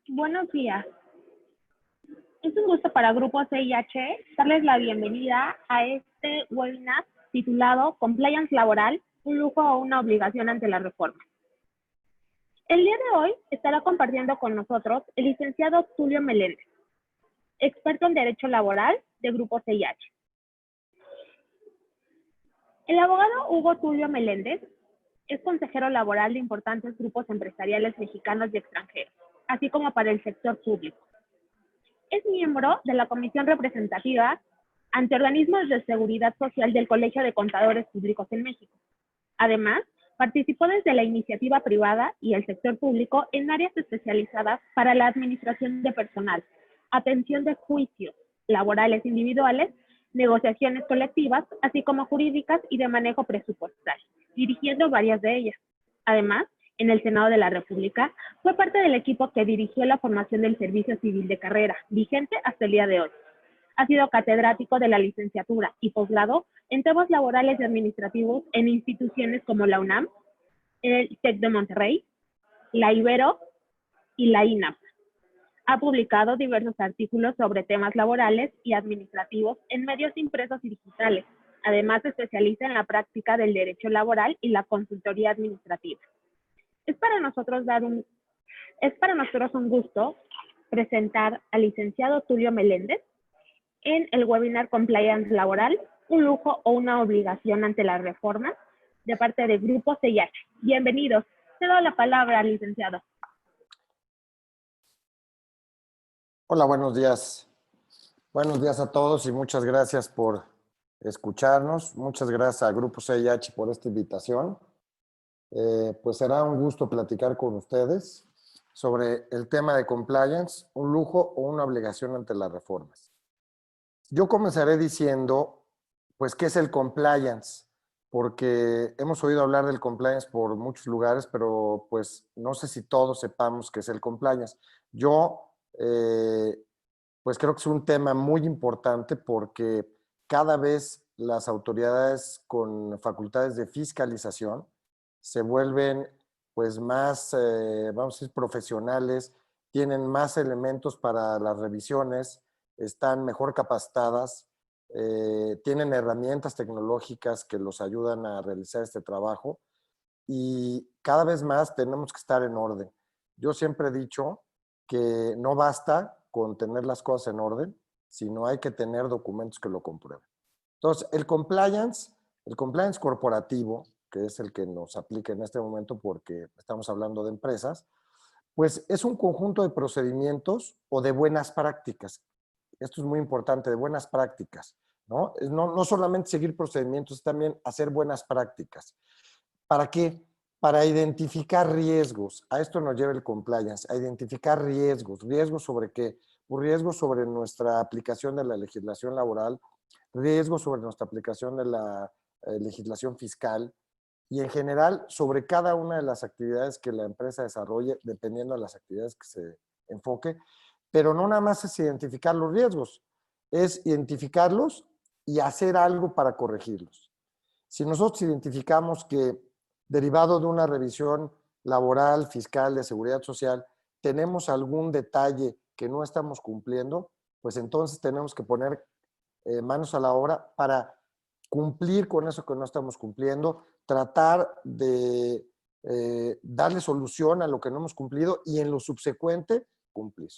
Buenos días. Es un gusto para Grupo CIH darles la bienvenida a este webinar titulado Compliance Laboral, un lujo o una obligación ante la reforma. El día de hoy estará compartiendo con nosotros el licenciado Tulio Meléndez, experto en Derecho Laboral de Grupo CIH. El abogado Hugo Tulio Meléndez es consejero laboral de importantes grupos empresariales mexicanos y extranjeros, así como para el sector público. Es miembro de la Comisión Representativa ante Organismos de Seguridad Social del Colegio de Contadores Públicos en México. Además, participó desde la iniciativa privada y el sector público en áreas especializadas para la administración de personal, atención de juicios laborales individuales, negociaciones colectivas, así como jurídicas y de manejo presupuestal, dirigiendo varias de ellas. Además, en el Senado de la República, fue parte del equipo que dirigió la formación del Servicio Civil de Carrera, vigente hasta el día de hoy. Ha sido catedrático de la licenciatura y posgrado en temas laborales y administrativos en instituciones como la UNAM, el TEC de Monterrey, la Ibero y la INAP. Ha publicado diversos artículos sobre temas laborales y administrativos en medios impresos y digitales. Además, se especializa en la práctica del derecho laboral y la consultoría administrativa. Es para nosotros un gusto presentar al licenciado Tulio Meléndez en el webinar Compliance Laboral, un lujo o una obligación ante la reforma, de parte de Grupo CIH. Bienvenidos. Te doy la palabra, licenciado. Hola, buenos días. Buenos días a todos y muchas gracias por escucharnos. Muchas gracias a Grupo CIH por esta invitación. Pues será un gusto platicar con ustedes sobre el tema de compliance, un lujo o una obligación ante las reformas. Yo comenzaré diciendo, pues, ¿qué es el compliance? Porque hemos oído hablar del compliance por muchos lugares, pero pues no sé si todos sepamos qué es el compliance. Yo, pues creo que es un tema muy importante porque cada vez las autoridades con facultades de fiscalización se vuelven pues más, vamos a decir, profesionales, tienen más elementos para las revisiones, están mejor capacitadas, tienen herramientas tecnológicas que los ayudan a realizar este trabajo y cada vez más tenemos que estar en orden. Yo siempre he dicho que no basta con tener las cosas en orden, sino hay que tener documentos que lo comprueben. Entonces, el compliance corporativo, que es el que nos aplica en este momento porque estamos hablando de empresas, pues es un conjunto de procedimientos o de buenas prácticas. Esto es muy importante, de buenas prácticas, ¿no? No solamente seguir procedimientos, también hacer buenas prácticas. ¿Para qué? Para identificar riesgos. A esto nos lleva el compliance, a identificar riesgos. ¿Riesgos sobre qué? Riesgos sobre nuestra aplicación de la legislación laboral, riesgos sobre nuestra aplicación de la legislación fiscal y en general sobre cada una de las actividades que la empresa desarrolle, dependiendo de las actividades que se enfoque. Pero no nada más es identificar los riesgos, es identificarlos y hacer algo para corregirlos. Si nosotros identificamos que derivado de una revisión laboral, fiscal, de seguridad social, tenemos algún detalle que no estamos cumpliendo, pues entonces tenemos que poner manos a la obra para cumplir con eso que no estamos cumpliendo, tratar de darle solución a lo que no hemos cumplido y en lo subsecuente cumplir.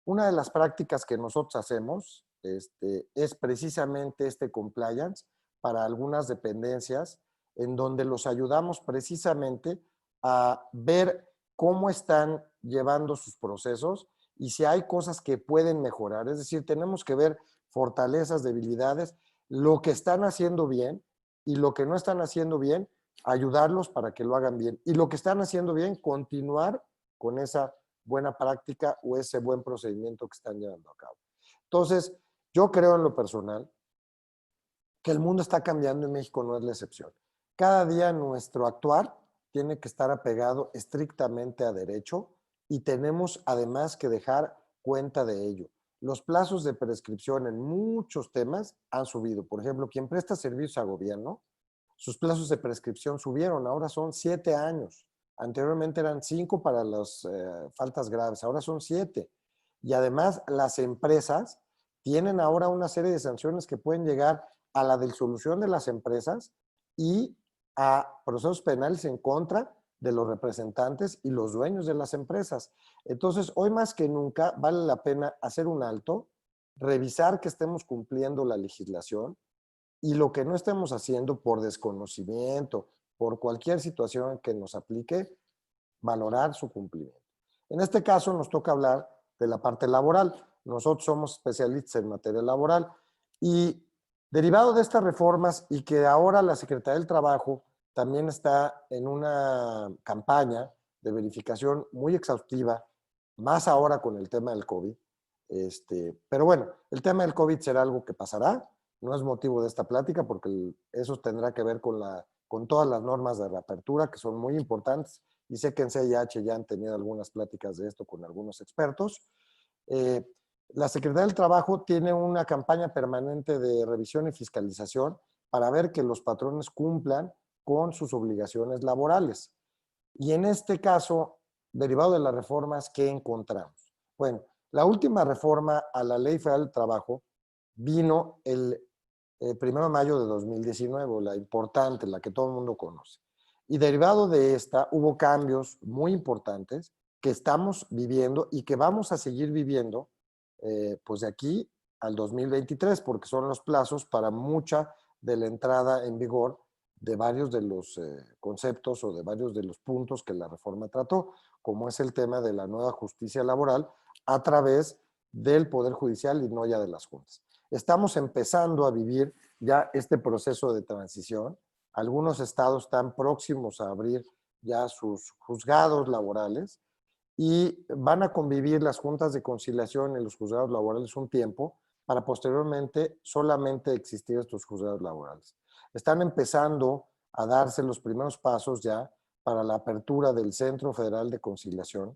Una de las prácticas que nosotros hacemos es precisamente este compliance para algunas dependencias en donde los ayudamos precisamente a ver cómo están llevando sus procesos y si hay cosas que pueden mejorar. Es decir, tenemos que ver fortalezas, debilidades, lo que están haciendo bien y lo que no están haciendo bien, ayudarlos para que lo hagan bien. Y lo que están haciendo bien, continuar con esa buena práctica o ese buen procedimiento que están llevando a cabo. Entonces, yo creo en lo personal que el mundo está cambiando y México no es la excepción. Cada día nuestro actuar tiene que estar apegado estrictamente a derecho y tenemos además que dejar cuenta de ello. Los plazos de prescripción en muchos temas han subido. Por ejemplo, quien presta servicios a gobierno, sus plazos de prescripción subieron, ahora son 7 años. Anteriormente eran 5 para las faltas graves, ahora son 7. Y además las empresas tienen ahora una serie de sanciones que pueden llegar a la disolución de las empresas y a procesos penales en contra de los representantes y los dueños de las empresas. Entonces, hoy más que nunca vale la pena hacer un alto, revisar que estemos cumpliendo la legislación y lo que no estemos haciendo por desconocimiento, por cualquier situación que nos aplique, valorar su cumplimiento. En este caso nos toca hablar de la parte laboral. Nosotros somos especialistas en materia laboral y derivado de estas reformas y que ahora la Secretaría del Trabajo también está en una campaña de verificación muy exhaustiva, más ahora con el tema del COVID. Pero bueno, el tema del COVID será algo que pasará, no es motivo de esta plática porque eso tendrá que ver con todas las normas de reapertura que son muy importantes y sé que en CIH ya han tenido algunas pláticas de esto con algunos expertos. La Secretaría del Trabajo tiene una campaña permanente de revisión y fiscalización para ver que los patrones cumplan con sus obligaciones laborales. Y en este caso, derivado de las reformas, ¿qué encontramos? Bueno, la última reforma a la Ley Federal del Trabajo vino el 1 de mayo de 2019, la importante, la que todo el mundo conoce. Y derivado de esta, hubo cambios muy importantes que estamos viviendo y que vamos a seguir viviendo pues de aquí al 2023, porque son los plazos para mucha de la entrada en vigor de varios de los conceptos o de varios de los puntos que la reforma trató, como es el tema de la nueva justicia laboral a través del Poder Judicial y no ya de las juntas. Estamos empezando a vivir ya este proceso de transición. Algunos estados están próximos a abrir ya sus juzgados laborales y van a convivir las juntas de conciliación en los juzgados laborales un tiempo para posteriormente solamente existir estos juzgados laborales. Están empezando a darse los primeros pasos ya para la apertura del Centro Federal de Conciliación.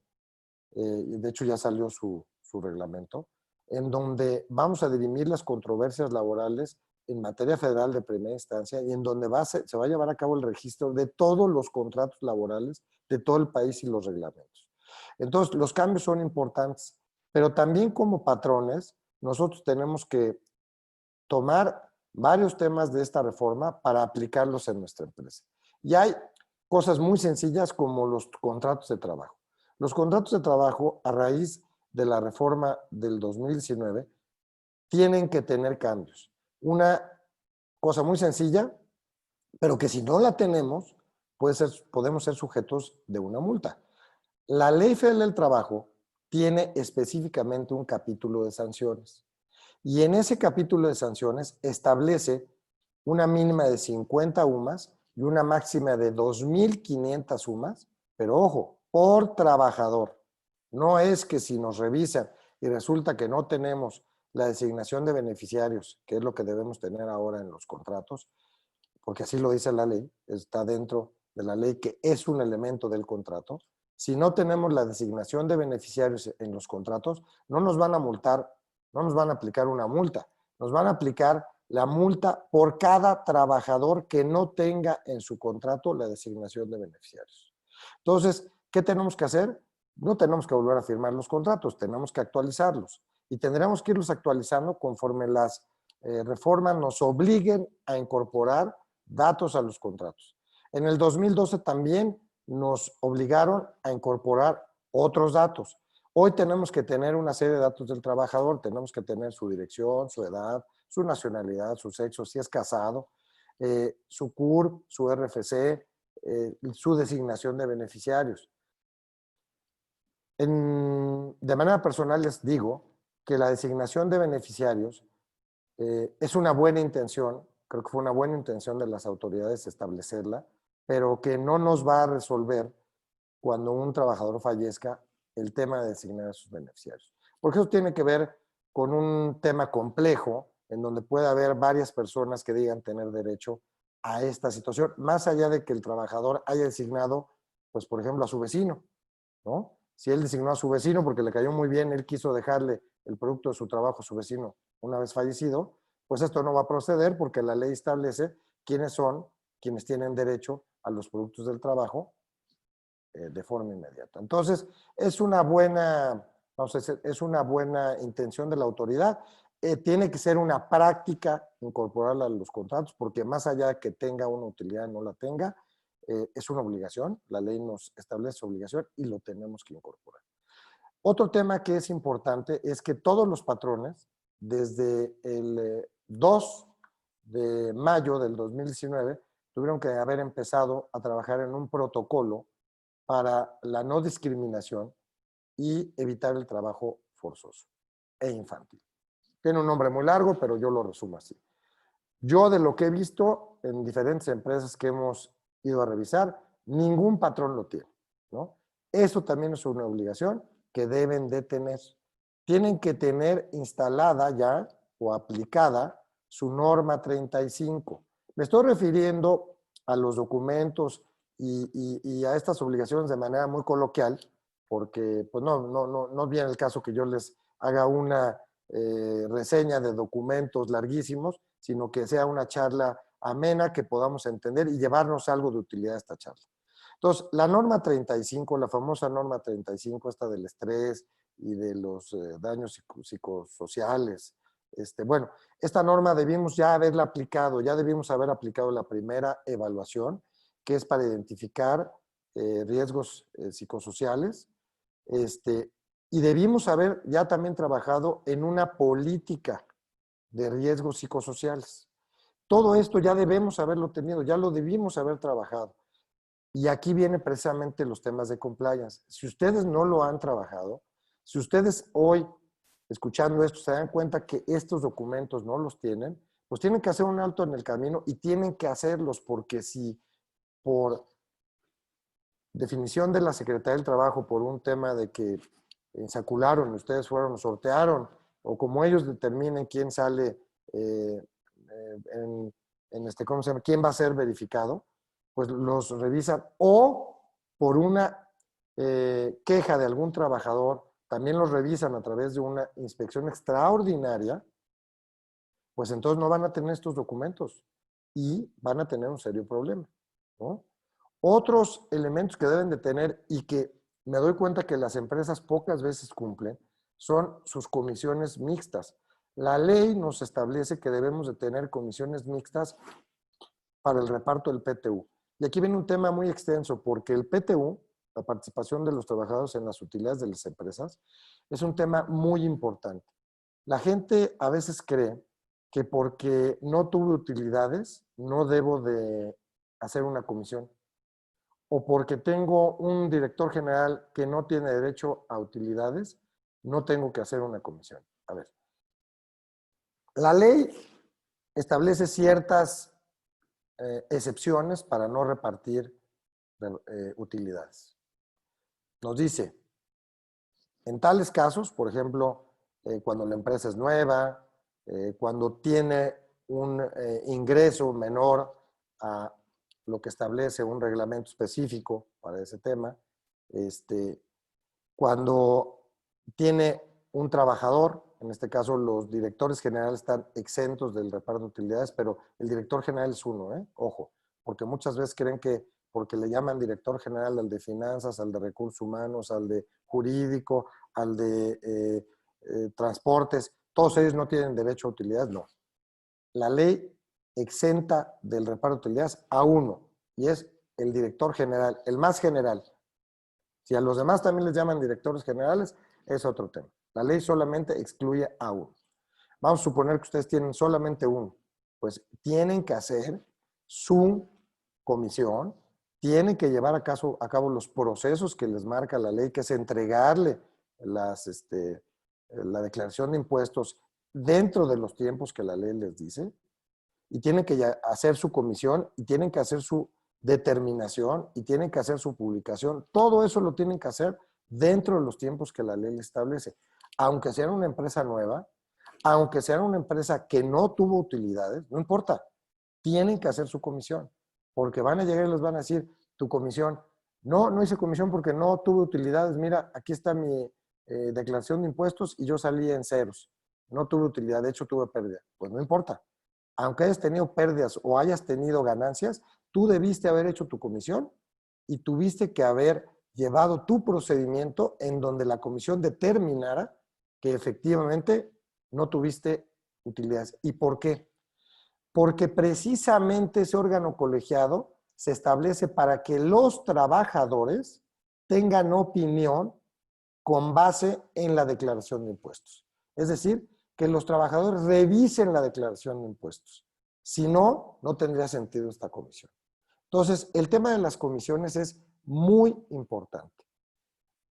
De hecho ya salió su reglamento, en donde vamos a dirimir las controversias laborales en materia federal de primera instancia y en donde se va a llevar a cabo el registro de todos los contratos laborales de todo el país y los reglamentos. Entonces, los cambios son importantes, pero también como patrones, nosotros tenemos que tomar varios temas de esta reforma para aplicarlos en nuestra empresa. Y hay cosas muy sencillas como los contratos de trabajo. Los contratos de trabajo, a raíz de la reforma del 2019, tienen que tener cambios. Una cosa muy sencilla, pero que si no la tenemos, podemos ser sujetos de una multa. La Ley Federal del Trabajo tiene específicamente un capítulo de sanciones. Y en ese capítulo de sanciones establece una mínima de 50 UMAS y una máxima de 2.500 UMAS, pero ojo, por trabajador. No es que si nos revisan y resulta que no tenemos la designación de beneficiarios, que es lo que debemos tener ahora en los contratos, porque así lo dice la ley, está dentro de la ley que es un elemento del contrato. Si no tenemos la designación de beneficiarios en los contratos, no nos van a multar, no nos van a aplicar una multa, nos van a aplicar la multa por cada trabajador que no tenga en su contrato la designación de beneficiarios. Entonces, ¿qué tenemos que hacer? No tenemos que volver a firmar los contratos, tenemos que actualizarlos y tendremos que irlos actualizando conforme las reformas nos obliguen a incorporar datos a los contratos. En el 2012 también nos obligaron a incorporar otros datos. Hoy tenemos que tener una serie de datos del trabajador, tenemos que tener su dirección, su edad, su nacionalidad, su sexo, si es casado, su CURP, su RFC, su designación de beneficiarios. De manera personal les digo que la designación de beneficiarios es una buena intención, creo que fue una buena intención de las autoridades establecerla, pero que no nos va a resolver cuando un trabajador fallezca el tema de designar a sus beneficiarios. Porque eso tiene que ver con un tema complejo en donde puede haber varias personas que digan tener derecho a esta situación, más allá de que el trabajador haya designado, pues por ejemplo, a su vecino, ¿no? Si él designó a su vecino porque le cayó muy bien, él quiso dejarle el producto de su trabajo a su vecino una vez fallecido, pues esto no va a proceder porque la ley establece quiénes son quienes tienen derecho a los productos del trabajo de forma inmediata. Entonces, es una buena, vamos a decir, es una buena intención de la autoridad. Tiene que ser una práctica incorporarla a los contratos, porque más allá de que tenga una utilidad, no la tenga, es una obligación. La ley nos establece obligación y lo tenemos que incorporar. Otro tema que es importante es que todos los patrones, desde el 2 de mayo del 2019, tuvieron que haber empezado a trabajar en un protocolo para la no discriminación y evitar el trabajo forzoso e infantil. Tiene un nombre muy largo, pero yo lo resumo así. Yo, de lo que he visto en diferentes empresas que hemos ido a revisar, ningún patrón lo tiene, ¿no? Eso también es una obligación que deben de tener. Tienen que tener instalada ya o aplicada su norma 35. Me estoy refiriendo a los documentos y a estas obligaciones de manera muy coloquial, porque pues no viene el caso que yo les haga una reseña de documentos larguísimos, sino que sea una charla amena que podamos entender y llevarnos algo de utilidad a esta charla. Entonces, la norma 35, la famosa norma 35, esta del estrés y de los daños psicosociales, bueno, esta norma debimos ya haberla aplicado, ya debimos haber aplicado la primera evaluación, que es para identificar riesgos psicosociales, y debimos haber ya también trabajado en una política de riesgos psicosociales. Todo esto ya debemos haberlo tenido, ya lo debimos haber trabajado. Y aquí vienen precisamente los temas de compliance. Si ustedes no lo han trabajado, si ustedes hoy, escuchando esto, se dan cuenta que estos documentos no los tienen, pues tienen que hacer un alto en el camino y tienen que hacerlos, porque si por definición de la Secretaría del Trabajo, por un tema de que insacularon, ustedes fueron, sortearon, o como ellos determinen quién sale ¿cómo se llama? ¿Quién va a ser verificado? Pues los revisan, o por una queja de algún trabajador, también los revisan a través de una inspección extraordinaria, pues entonces no van a tener estos documentos y van a tener un serio problema, ¿no? Otros elementos que deben de tener y que me doy cuenta que las empresas pocas veces cumplen son sus comisiones mixtas. La ley nos establece que debemos de tener comisiones mixtas para el reparto del PTU. Y aquí viene un tema muy extenso, porque el PTU, la participación de los trabajadores en las utilidades de las empresas, es un tema muy importante. La gente a veces cree que porque no tuve utilidades, no debo de hacer una comisión. O porque tengo un director general que no tiene derecho a utilidades, no tengo que hacer una comisión. A ver, la ley establece ciertas excepciones para no repartir utilidades. Nos dice, en tales casos, por ejemplo, cuando la empresa es nueva, cuando tiene un ingreso menor a lo que establece un reglamento específico para ese tema, cuando tiene un trabajador, en este caso los directores generales están exentos del reparto de utilidades, pero el director general es uno, ojo, porque muchas veces creen que porque le llaman director general al de finanzas, al de recursos humanos, al de jurídico, al de transportes, todos ellos no tienen derecho a utilidades, no. La ley exenta del reparto de utilidades a uno, y es el director general, el más general. Si a los demás también les llaman directores generales, es otro tema. La ley solamente excluye a uno. Vamos a suponer que ustedes tienen solamente uno. Pues tienen que hacer su comisión, tienen que llevar a cabo los procesos que les marca la ley, que es entregarle la declaración de impuestos dentro de los tiempos que la ley les dice, y tienen que hacer su comisión, y tienen que hacer su determinación, y tienen que hacer su publicación. Todo eso lo tienen que hacer dentro de los tiempos que la ley les establece. Aunque sean una empresa nueva, aunque sean una empresa que no tuvo utilidades, no importa, tienen que hacer su comisión, porque van a llegar y les van a decir, tu comisión, no hice comisión porque no tuve utilidades, mira, aquí está mi declaración de impuestos y yo salí en ceros, no tuve utilidad, de hecho tuve pérdida. Pues no importa, aunque hayas tenido pérdidas o hayas tenido ganancias, tú debiste haber hecho tu comisión y tuviste que haber llevado tu procedimiento en donde la comisión determinara que efectivamente no tuviste utilidades. ¿Y por qué? Porque precisamente ese órgano colegiado se establece para que los trabajadores tengan opinión con base en la declaración de impuestos. Es decir, que los trabajadores revisen la declaración de impuestos. Si no, no tendría sentido esta comisión. Entonces, el tema de las comisiones es muy importante.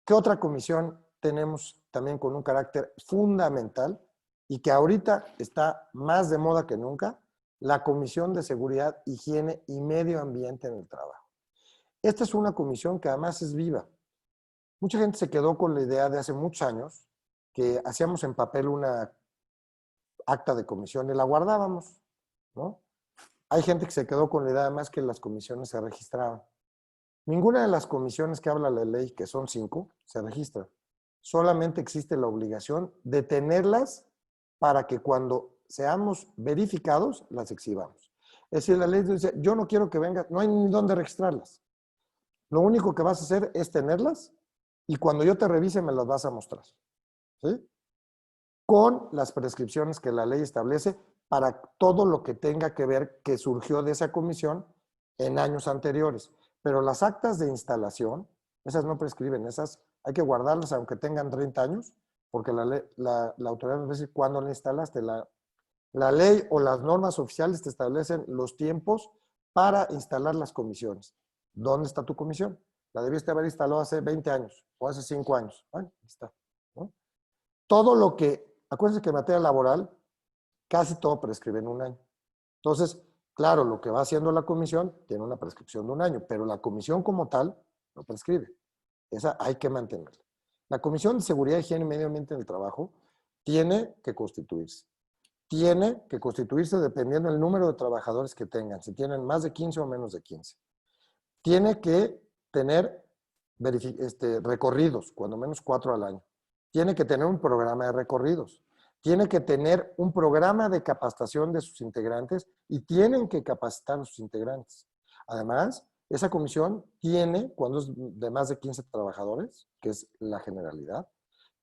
¿Qué otra comisión tenemos también con un carácter fundamental y que ahorita está más de moda que nunca? La Comisión de Seguridad, Higiene y Medio Ambiente en el Trabajo. Esta es una comisión que además es viva. Mucha gente se quedó con la idea de hace muchos años que hacíamos en papel una acta de comisión y la guardábamos, ¿no? Hay gente que se quedó con la idea además que las comisiones se registraban. Ninguna de las comisiones que habla la ley, que son 5, se registra. Solamente existe la obligación de tenerlas para que cuando seamos verificados, las exhibamos. Es decir, la ley dice, yo no quiero que vengas, no hay ni dónde registrarlas. Lo único que vas a hacer es tenerlas y cuando yo te revise me las vas a mostrar. ¿Sí? Con las prescripciones que la ley establece para todo lo que tenga que ver que surgió de esa comisión en años anteriores. Pero las actas de instalación, esas no prescriben, esas hay que guardarlas aunque tengan 30 años, porque la autoridad nos dice cuándo la instalaste. La ley o las normas oficiales te establecen los tiempos para instalar las comisiones. ¿Dónde está tu comisión? La debiste haber instalado hace 20 años o hace 5 años. Bueno, ahí está, ¿no? Todo lo que, acuérdense que en materia laboral, casi todo prescribe en un año. Entonces, claro, lo que va haciendo la comisión tiene una prescripción de un año, pero la comisión como tal no prescribe. Esa hay que mantenerla. La Comisión de Seguridad, Higiene y Medio Ambiente en el Trabajo tiene que constituirse. Tiene que constituirse dependiendo del número de trabajadores que tengan, si tienen más de 15 o menos de 15. Tiene que tener recorridos, cuando menos 4 al año. Tiene que tener un programa de recorridos. Tiene que tener un programa de capacitación de sus integrantes y tienen que capacitar a sus integrantes. Además, esa comisión tiene, cuando es de más de 15 trabajadores, que es la generalidad,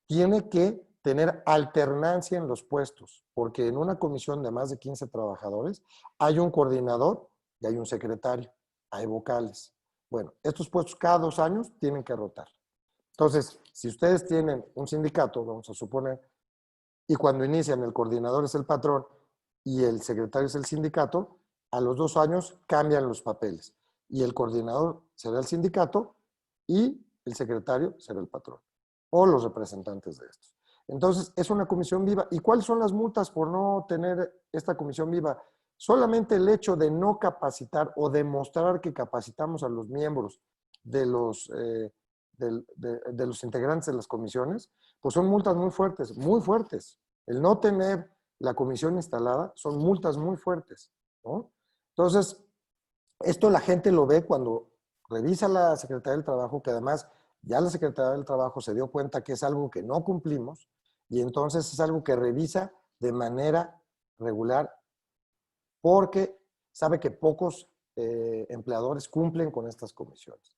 tiene que tener alternancia en los puestos, porque en una comisión de más de 15 trabajadores hay un coordinador y hay un secretario, hay vocales. Bueno, estos puestos cada 2 años tienen que rotar. Entonces, si ustedes tienen un sindicato, vamos a suponer, y cuando inician el coordinador es el patrón y el secretario es el sindicato, a los 2 años cambian los papeles y el coordinador será el sindicato y el secretario será el patrón o los representantes de estos. Entonces, es una comisión viva. ¿Y cuáles son las multas por no tener esta comisión viva? Solamente el hecho de no capacitar o demostrar que capacitamos a los miembros de los integrantes de las comisiones, pues son multas muy fuertes, muy fuertes. El no tener la comisión instalada son multas muy fuertes, ¿no? Entonces, esto la gente lo ve cuando revisa la Secretaría del Trabajo, que además ya la Secretaría del Trabajo se dio cuenta que es algo que no cumplimos y entonces es algo que revisa de manera regular porque sabe que pocos empleadores cumplen con estas comisiones.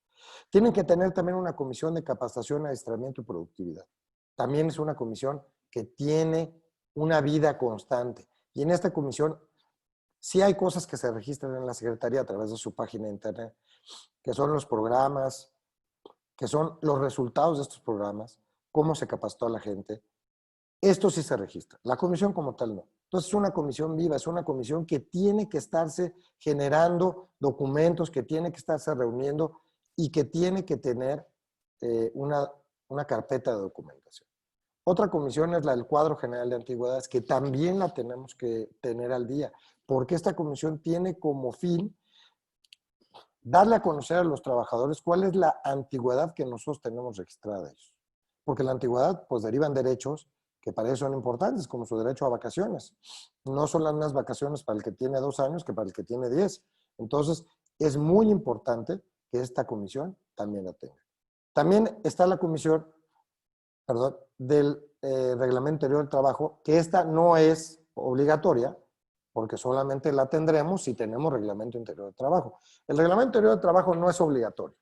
Tienen que tener también una comisión de capacitación, adiestramiento y productividad. También es una comisión que tiene una vida constante. Y en esta comisión sí hay cosas que se registran en la Secretaría a través de su página de internet, que son los programas, que son los resultados de estos programas, cómo se capacitó a la gente. Esto sí se registra. La comisión como tal no. Entonces es una comisión viva, es una comisión que tiene que estarse generando documentos, que tiene que estarse reuniendo y que tiene que tener una carpeta de documentación. Otra comisión es la del Cuadro General de Antigüedades, que también la tenemos que tener al día, porque esta comisión tiene como fin darle a conocer a los trabajadores cuál es la antigüedad que nosotros tenemos registrada de ellos. Porque la antigüedad, pues derivan derechos que para ellos son importantes, como su derecho a vacaciones. No son las mismas vacaciones para el que tiene 2 años que para el que tiene 10. Entonces, es muy importante que esta comisión también la tenga. También está la comisión, perdón, del Reglamento Interior del Trabajo, que esta no es obligatoria, porque solamente la tendremos si tenemos Reglamento Interior del Trabajo. El Reglamento Interior del Trabajo no es obligatorio.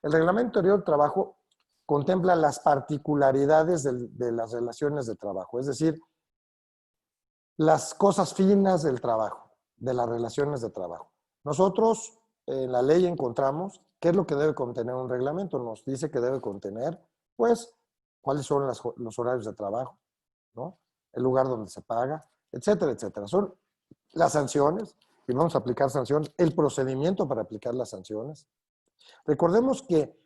El Reglamento Interior de Trabajo contempla las particularidades de las relaciones de trabajo, es decir, las cosas finas del trabajo, de las relaciones de trabajo. Nosotros en la ley encontramos qué es lo que debe contener un reglamento. Nos dice que debe contener, pues, cuáles son los horarios de trabajo, ¿no? El lugar donde se paga, etcétera, etcétera. Son las sanciones, y vamos a aplicar sanciones, el procedimiento para aplicar las sanciones. Recordemos que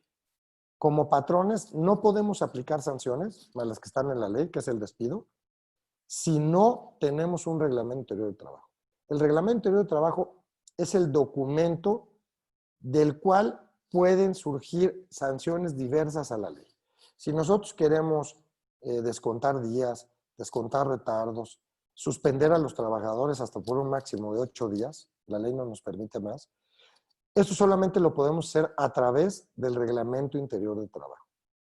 como patrones no podemos aplicar sanciones a las que están en la ley, que es el despido, si no tenemos un reglamento interior de trabajo. El reglamento interior de trabajo es el documento del cual pueden surgir sanciones diversas a la ley. Si nosotros queremos descontar días, descontar retardos, suspender a los trabajadores hasta por un máximo de 8 días, la ley no nos permite más, esto solamente lo podemos hacer a través del reglamento interior de trabajo.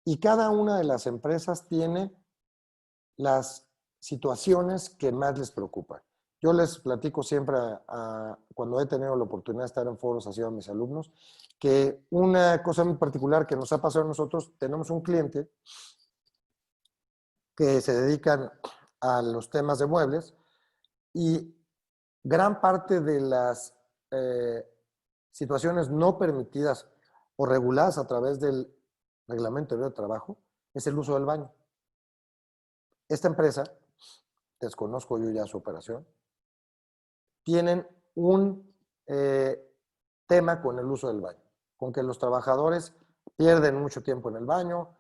Y cada una de las empresas tiene las situaciones que más les preocupan. Yo les platico siempre, cuando he tenido la oportunidad de estar en foros así a mis alumnos, que una cosa muy particular que nos ha pasado a nosotros, tenemos un cliente que se dedican a los temas de muebles y gran parte de las situaciones no permitidas o reguladas a través del reglamento de trabajo es el uso del baño. Esta empresa, desconozco yo ya su operación, tienen un tema con el uso del baño, con que los trabajadores pierden mucho tiempo en el baño,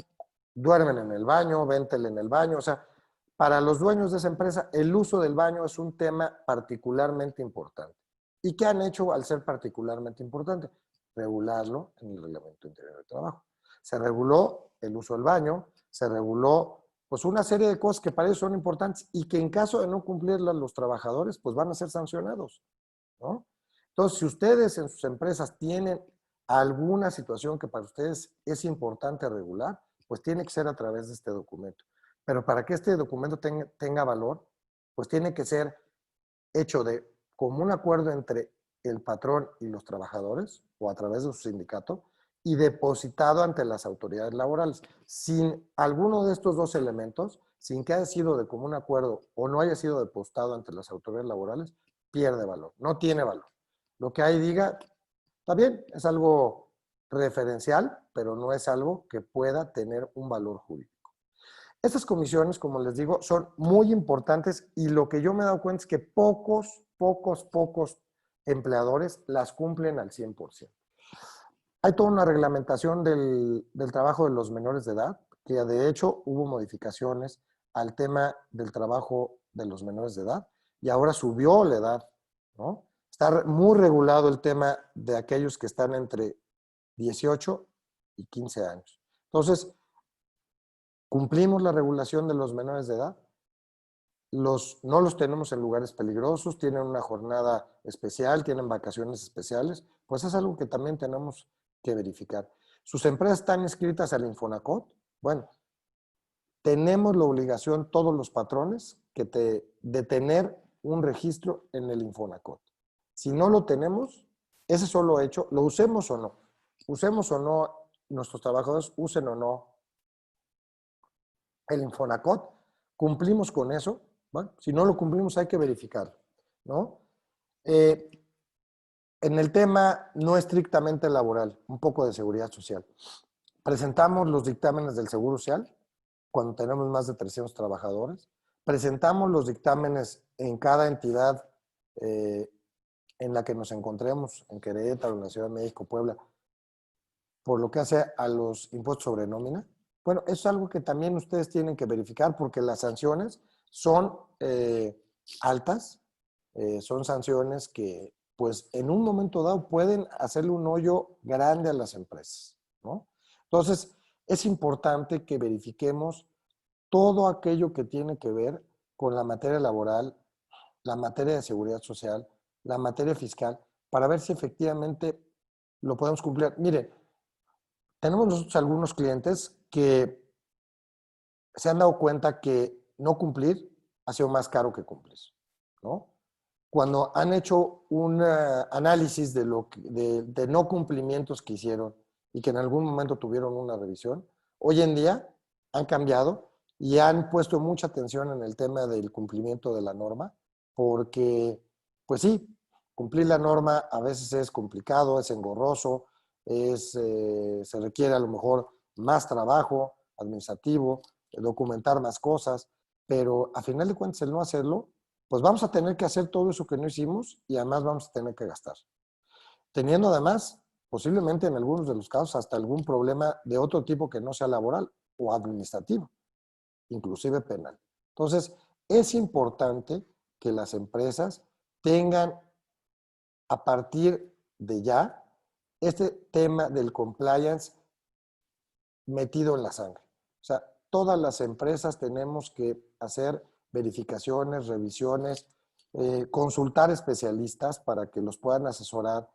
duermen en el baño, venten en el baño, o sea, para los dueños de esa empresa el uso del baño es un tema particularmente importante. ¿Y qué han hecho al ser particularmente importante? Regularlo en el Reglamento Interior de Trabajo. Se reguló el uso del baño, se reguló pues una serie de cosas que para ellos son importantes y que en caso de no cumplirlas los trabajadores, pues van a ser sancionados, ¿no? Entonces, si ustedes en sus empresas tienen alguna situación que para ustedes es importante regular, pues tiene que ser a través de este documento. Pero para que este documento tenga valor, pues tiene que ser hecho de común acuerdo entre el patrón y los trabajadores o a través de su sindicato y depositado ante las autoridades laborales. Sin alguno de estos dos elementos, sin que haya sido de común acuerdo o no haya sido depositado ante las autoridades laborales, pierde valor, no tiene valor. Lo que ahí diga, está bien, es algo referencial, pero no es algo que pueda tener un valor jurídico. Estas comisiones, como les digo, son muy importantes y lo que yo me he dado cuenta es que pocos empleadores las cumplen al 100%. Hay toda una reglamentación del trabajo de los menores de edad, que de hecho hubo modificaciones al tema del trabajo de los menores de edad y ahora subió la edad, ¿no? Está muy regulado el tema de aquellos que están entre 18 y 15 años. Entonces, cumplimos la regulación de los menores de edad, no los tenemos en lugares peligrosos, tienen una jornada especial, tienen vacaciones especiales, pues es algo que también tenemos que verificar. ¿Sus empresas están inscritas al Infonacot? Bueno, tenemos la obligación, todos los patrones, de tener un registro en el Infonacot. Si no lo tenemos, ese solo hecho, lo usemos o no, nuestros trabajadores usen o no el Infonacot, cumplimos con eso. Bueno, si no lo cumplimos hay que verificarlo, ¿no? En el tema no estrictamente laboral, un poco de seguridad social. Presentamos los dictámenes del Seguro Social cuando tenemos más de 300 trabajadores. Presentamos los dictámenes en cada entidad en la que nos encontremos, en Querétaro, en la Ciudad de México, Puebla, por lo que hace a los impuestos sobre nómina. Bueno, eso es algo que también ustedes tienen que verificar porque las sanciones son altas, son sanciones que pues en un momento dado pueden hacerle un hoyo grande a las empresas, ¿no? Entonces, es importante que verifiquemos todo aquello que tiene que ver con la materia laboral, la materia de seguridad social, la materia fiscal, para ver si efectivamente lo podemos cumplir. Miren, tenemos nosotros algunos clientes que se han dado cuenta que no cumplir ha sido más caro que cumplir, ¿no? Cuando han hecho un análisis de no cumplimientos que hicieron y que en algún momento tuvieron una revisión, hoy en día han cambiado y han puesto mucha atención en el tema del cumplimiento de la norma, porque, pues sí, cumplir la norma a veces es complicado, es engorroso, se requiere a lo mejor más trabajo administrativo, documentar más cosas, pero a final de cuentas el no hacerlo, pues vamos a tener que hacer todo eso que no hicimos y además vamos a tener que gastar. Teniendo además, posiblemente en algunos de los casos, hasta algún problema de otro tipo que no sea laboral o administrativo, inclusive penal. Entonces, es importante que las empresas tengan a partir de ya este tema del compliance metido en la sangre. O sea, todas las empresas tenemos que hacer verificaciones, revisiones, consultar especialistas para que los puedan asesorar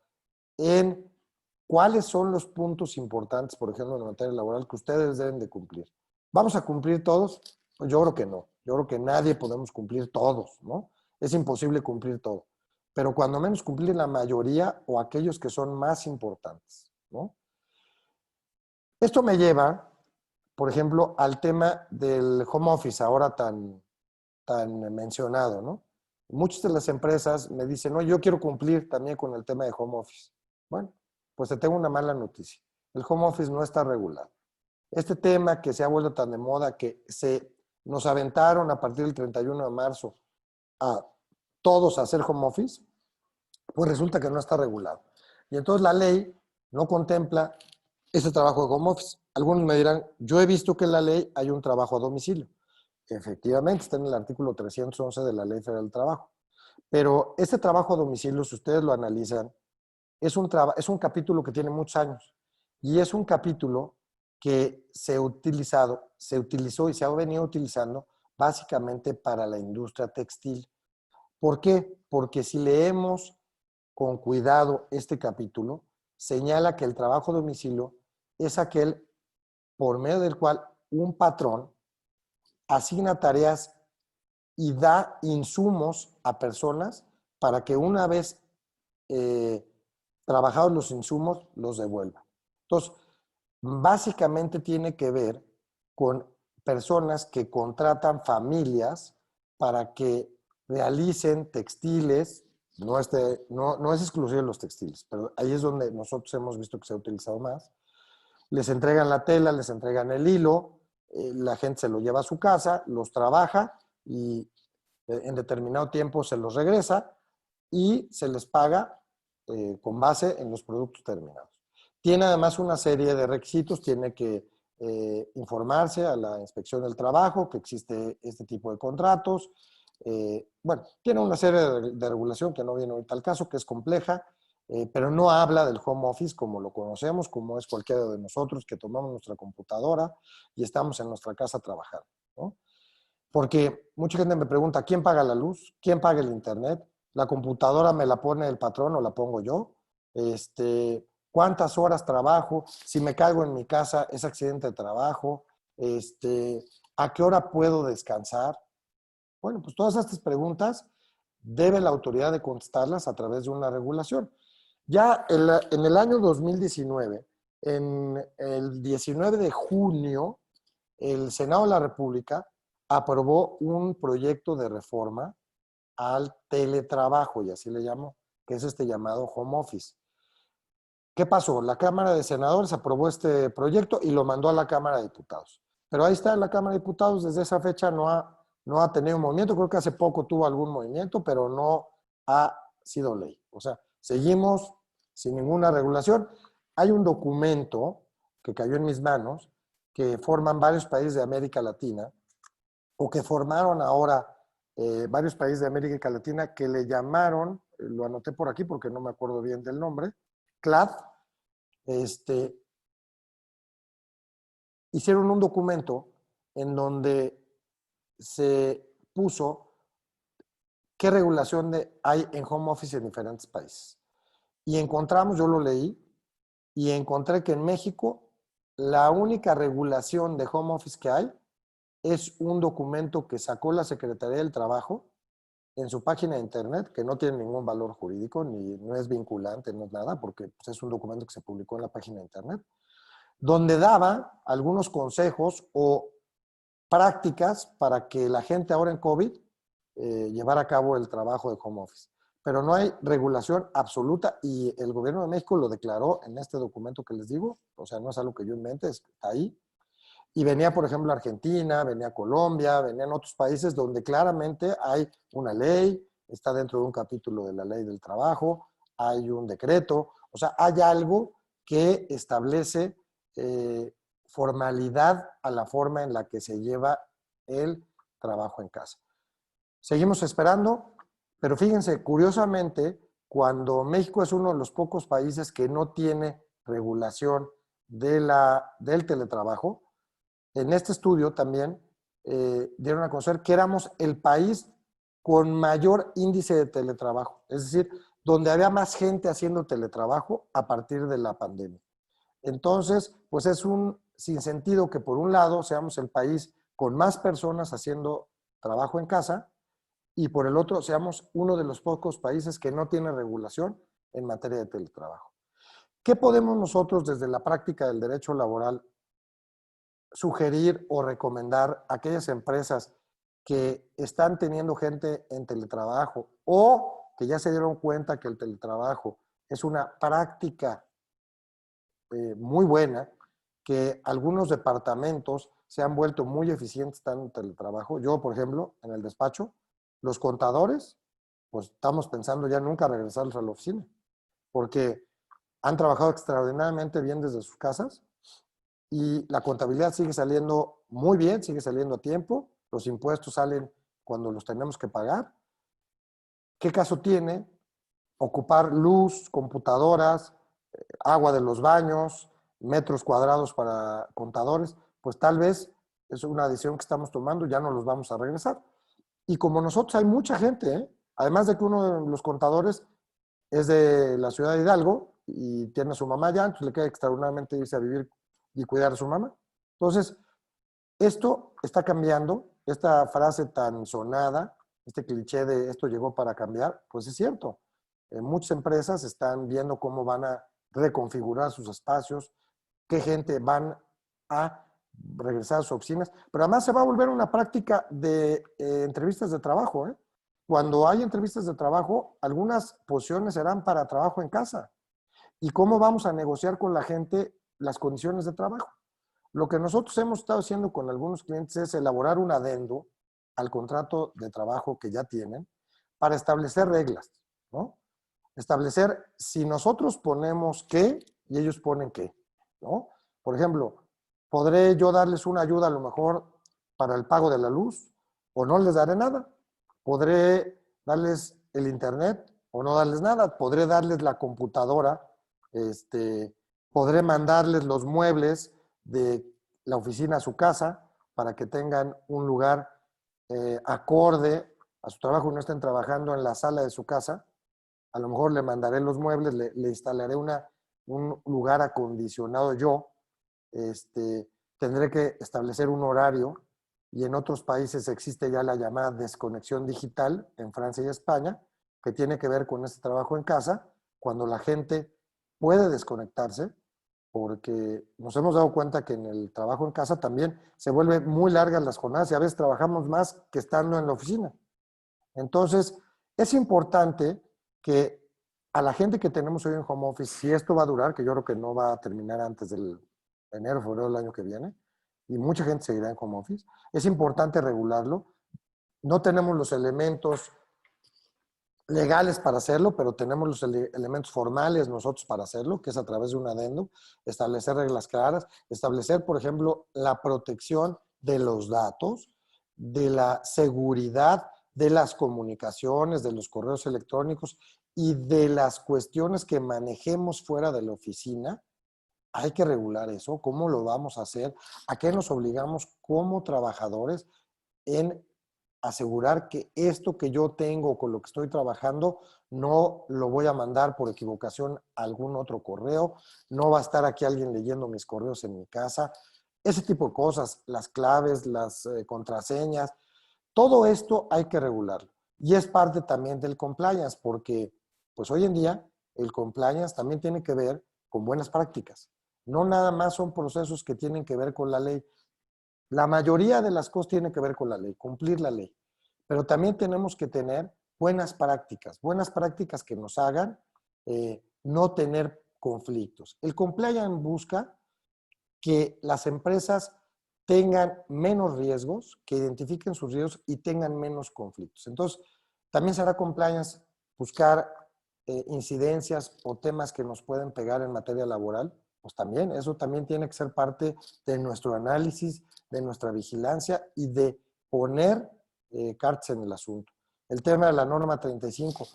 en cuáles son los puntos importantes, por ejemplo, en materia laboral, que ustedes deben de cumplir. ¿Vamos a cumplir todos? Pues yo creo que no. Yo creo que nadie podemos cumplir todos, ¿no? Es imposible cumplir todo. Pero cuando menos cumplir la mayoría o aquellos que son más importantes, ¿no? Esto me lleva, por ejemplo, al tema del home office, ahora tan mencionado, ¿no? Muchas de las empresas me dicen, no, yo quiero cumplir también con el tema de home office. Bueno, pues te tengo una mala noticia. El home office no está regulado. Este tema que se ha vuelto tan de moda que nos aventaron a partir del 31 de marzo a todos a hacer home office, pues resulta que no está regulado. Y entonces la ley no contempla ese trabajo de home office. Algunos me dirán, yo he visto que en la ley hay un trabajo a domicilio. Efectivamente, está en el artículo 311 de la Ley Federal del Trabajo. Pero este trabajo a domicilio, si ustedes lo analizan, es un capítulo que tiene muchos años. Y es un capítulo que se utilizó y se ha venido utilizando básicamente para la industria textil. ¿Por qué? Porque si leemos con cuidado este capítulo, señala que el trabajo a domicilio es aquel por medio del cual un patrón asigna tareas y da insumos a personas para que una vez trabajados los insumos, los devuelva. Entonces, básicamente tiene que ver con personas que contratan familias para que realicen textiles, no es exclusivo de los textiles, pero ahí es donde nosotros hemos visto que se ha utilizado más. Les entregan la tela, les entregan el hilo, la gente se lo lleva a su casa, los trabaja y en determinado tiempo se los regresa y se les paga con base en los productos terminados. Tiene además una serie de requisitos, tiene que informarse a la inspección del trabajo que existe este tipo de contratos. Bueno, tiene una serie de regulación que no viene ahorita al caso, que es compleja, pero no habla del home office como lo conocemos, como es cualquiera de nosotros que tomamos nuestra computadora y estamos en nuestra casa trabajando, ¿no? Porque mucha gente me pregunta, ¿quién paga la luz? ¿Quién paga el internet? ¿La computadora me la pone el patrón o la pongo yo? ¿Cuántas horas trabajo? Si me caigo en mi casa, ¿es accidente de trabajo? ¿A qué hora puedo descansar? Bueno, pues todas estas preguntas debe la autoridad de contestarlas a través de una regulación. Ya en el año 2019, en el 19 de junio, el Senado de la República aprobó un proyecto de reforma al teletrabajo, y así le llamó, que es este llamado home office. ¿Qué pasó? La Cámara de Senadores aprobó este proyecto y lo mandó a la Cámara de Diputados. Pero ahí está, en la Cámara de Diputados desde esa fecha no ha tenido movimiento. Creo que hace poco tuvo algún movimiento, pero no ha sido ley. O sea, seguimos sin ninguna regulación. Hay un documento que cayó en mis manos que forman varios países de América Latina o que formaron ahora varios países de América Latina que le llamaron, lo anoté por aquí porque no me acuerdo bien del nombre, CLAD, hicieron un documento en donde se puso qué regulación hay en home office en diferentes países. Y encontramos, yo lo leí, y encontré que en México la única regulación de home office que hay es un documento que sacó la Secretaría del Trabajo en su página de internet, que no tiene ningún valor jurídico, ni no es vinculante, no es nada, porque pues, es un documento que se publicó en la página de internet, donde daba algunos consejos o prácticas para que la gente ahora en COVID llevara a cabo el trabajo de home office. Pero no hay regulación absoluta y el gobierno de México lo declaró en este documento que les digo, o sea, no es algo que yo invente, está ahí. Y venía, por ejemplo, Argentina, venía Colombia, venían otros países donde claramente hay una ley, está dentro de un capítulo de la ley del trabajo, hay un decreto, o sea, hay algo que establece formalidad a la forma en la que se lleva el trabajo en casa. Seguimos esperando, pero fíjense, curiosamente, cuando México es uno de los pocos países que no tiene regulación del teletrabajo, en este estudio también dieron a conocer que éramos el país con mayor índice de teletrabajo, es decir, donde había más gente haciendo teletrabajo a partir de la pandemia. Entonces, pues es un sinsentido que por un lado seamos el país con más personas haciendo trabajo en casa y por el otro seamos uno de los pocos países que no tiene regulación en materia de teletrabajo. ¿Qué podemos nosotros desde la práctica del derecho laboral sugerir o recomendar a aquellas empresas que están teniendo gente en teletrabajo o que ya se dieron cuenta que el teletrabajo es una práctica muy buena, que algunos departamentos se han vuelto muy eficientes estando en teletrabajo? Yo, por ejemplo, en el despacho, los contadores, pues estamos pensando ya nunca regresarlos a la oficina, porque han trabajado extraordinariamente bien desde sus casas y la contabilidad sigue saliendo muy bien, sigue saliendo a tiempo, los impuestos salen cuando los tenemos que pagar. ¿Qué caso tiene ocupar luz, computadoras, agua de los baños, metros cuadrados para contadores? Pues tal vez es una decisión que estamos tomando, ya no los vamos a regresar. Y como nosotros hay mucha gente, además de que uno de los contadores es de la ciudad de Hidalgo y tiene a su mamá allá, entonces le queda extraordinariamente irse a vivir y cuidar a su mamá. Entonces, esto está cambiando, esta frase tan sonada, este cliché de esto llegó para cambiar, pues es cierto. Muchas empresas están viendo cómo van a reconfigurar sus espacios, qué gente van a regresar a sus oficinas, pero además se va a volver una práctica de entrevistas de trabajo. Cuando hay entrevistas de trabajo, algunas posiciones serán para trabajo en casa. ¿Y cómo vamos a negociar con la gente las condiciones de trabajo? Lo que nosotros hemos estado haciendo con algunos clientes es elaborar un adendo al contrato de trabajo que ya tienen para establecer reglas, ¿no? Establecer si nosotros ponemos qué y ellos ponen qué, ¿no? Por ejemplo, podré yo darles una ayuda a lo mejor para el pago de la luz o no les daré nada. Podré darles el internet o no darles nada. Podré darles la computadora, podré mandarles los muebles de la oficina a su casa para que tengan un lugar acorde a su trabajo y no estén trabajando en la sala de su casa. A lo mejor le mandaré los muebles, le instalaré un lugar acondicionado yo. Tendré que establecer un horario y en otros países existe ya la llamada desconexión digital, en Francia y España, que tiene que ver con este trabajo en casa, cuando la gente puede desconectarse, porque nos hemos dado cuenta que en el trabajo en casa también se vuelven muy largas las jornadas y a veces trabajamos más que estando en la oficina. Entonces, es importante que a la gente que tenemos hoy en home office, si esto va a durar, que yo creo que no va a terminar antes del enero, febrero del año que viene, y mucha gente seguirá en home office, es importante regularlo. No tenemos los elementos legales para hacerlo, pero tenemos los elementos formales nosotros para hacerlo, que es a través de un adendo, establecer reglas claras, establecer, por ejemplo, la protección de los datos, de la seguridad de las comunicaciones, de los correos electrónicos y de las cuestiones que manejemos fuera de la oficina. Hay que regular eso. ¿Cómo lo vamos a hacer? ¿A qué nos obligamos como trabajadores en asegurar que esto que yo tengo con lo que estoy trabajando no lo voy a mandar por equivocación a algún otro correo, no va a estar aquí alguien leyendo mis correos en mi casa? Ese tipo de cosas, las claves, las contraseñas, todo esto hay que regularlo. Y es parte también del compliance, porque pues hoy en día el compliance también tiene que ver con buenas prácticas. No nada más son procesos que tienen que ver con la ley. La mayoría de las cosas tienen que ver con la ley, cumplir la ley. Pero también tenemos que tener buenas prácticas que nos hagan no tener conflictos. El compliance busca que las empresas tengan menos riesgos, que identifiquen sus riesgos y tengan menos conflictos. Entonces, también será compliance buscar incidencias o temas que nos pueden pegar en materia laboral. Pues también, eso también tiene que ser parte de nuestro análisis, de nuestra vigilancia y de poner cartas en el asunto. El tema de la norma 35,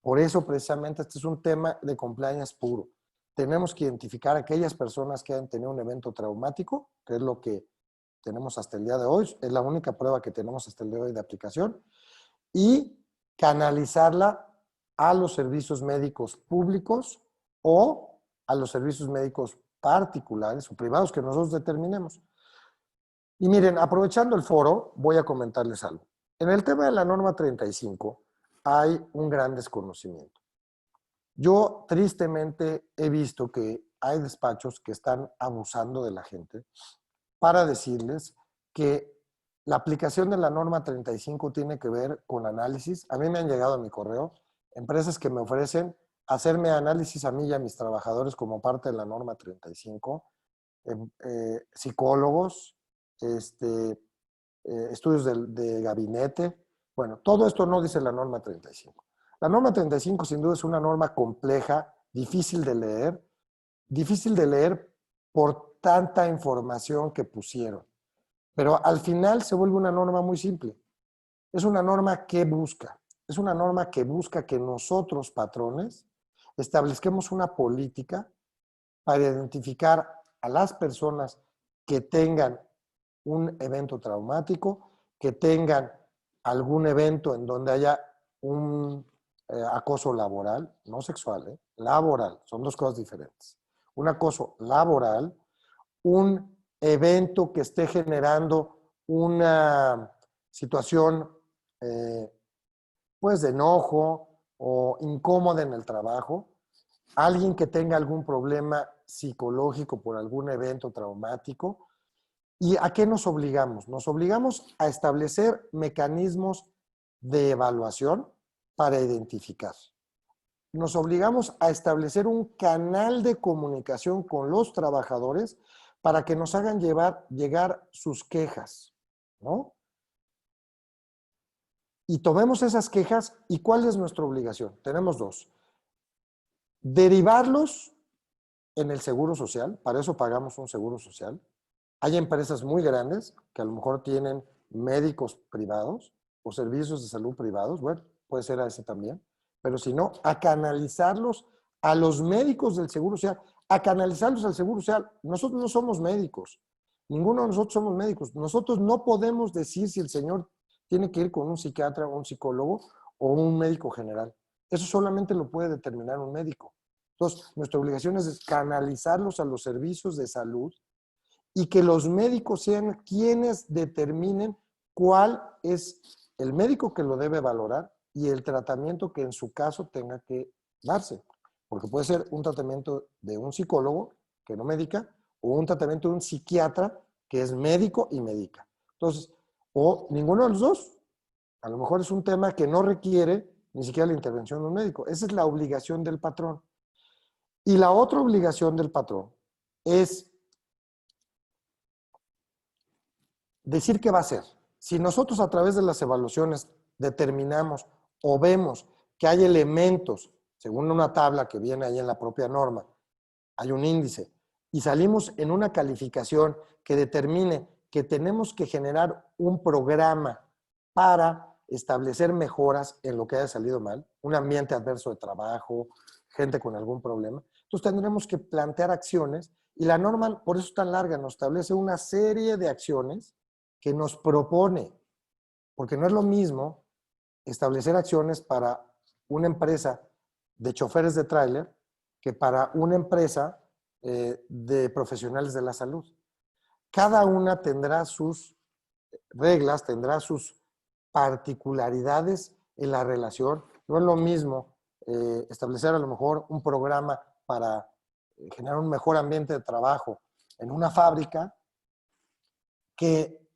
por eso precisamente este es un tema de compliance puro. Tenemos que identificar a aquellas personas que han tenido un evento traumático, que es lo que tenemos hasta el día de hoy, es la única prueba que tenemos hasta el día de hoy de aplicación, y canalizarla a los servicios médicos públicos o a los servicios médicos particulares o privados que nosotros determinemos. Y miren, aprovechando el foro, voy a comentarles algo. En el tema de la norma 35 hay un gran desconocimiento. Yo tristemente he visto que hay despachos que están abusando de la gente para decirles que la aplicación de la norma 35 tiene que ver con análisis. A mí me han llegado a mi correo empresas que me ofrecen hacerme análisis a mí y a mis trabajadores como parte de la norma 35, psicólogos, estudios de gabinete. Bueno, todo esto no dice la norma 35. La norma 35 sin duda es una norma compleja, difícil de leer por tanta información que pusieron. Pero al final se vuelve una norma muy simple. Es una norma que busca. Es una norma que busca que nosotros, patrones, establezcamos una política para identificar a las personas que tengan un evento traumático, que tengan algún evento en donde haya un acoso laboral, no sexual, laboral, son dos cosas diferentes. Un acoso laboral, un evento que esté generando una situación pues de enojo o incómoda en el trabajo, alguien que tenga algún problema psicológico por algún evento traumático. ¿Y a qué nos obligamos? Nos obligamos a establecer mecanismos de evaluación para identificar. Nos obligamos a establecer un canal de comunicación con los trabajadores para que nos hagan llegar sus quejas, ¿no? Y tomemos esas quejas, ¿y cuál es nuestra obligación? Tenemos dos. Derivarlos en el seguro social, para eso pagamos un seguro social. Hay empresas muy grandes que a lo mejor tienen médicos privados o servicios de salud privados, bueno, puede ser a ese también, pero si no, a canalizarlos a los médicos del seguro social, a canalizarlos al seguro social. Nosotros no somos médicos, ninguno de nosotros somos médicos. Nosotros no podemos decir si el señor tiene que ir con un psiquiatra o un psicólogo o un médico general. Eso solamente lo puede determinar un médico. Entonces, nuestra obligación es canalizarlos a los servicios de salud y que los médicos sean quienes determinen cuál es el médico que lo debe valorar y el tratamiento que en su caso tenga que darse. Porque puede ser un tratamiento de un psicólogo que no medica o un tratamiento de un psiquiatra que es médico y medica. Entonces, o ninguno de los dos. A lo mejor es un tema que no requiere ni siquiera la intervención de un médico. Esa es la obligación del patrón. Y la otra obligación del patrón es decir qué va a hacer. Si nosotros a través de las evaluaciones determinamos o vemos que hay elementos, según una tabla que viene ahí en la propia norma, hay un índice, y salimos en una calificación que determine que tenemos que generar un programa para establecer mejoras en lo que haya salido mal, un ambiente adverso de trabajo, gente con algún problema, entonces tendremos que plantear acciones y la norma, por eso es tan larga, nos establece una serie de acciones que nos propone, porque no es lo mismo establecer acciones para una empresa de choferes de tráiler que para una empresa de profesionales de la salud. Cada una tendrá sus reglas, tendrá sus particularidades en la relación. No es lo mismo establecer a lo mejor un programa para generar un mejor ambiente de trabajo en una fábrica que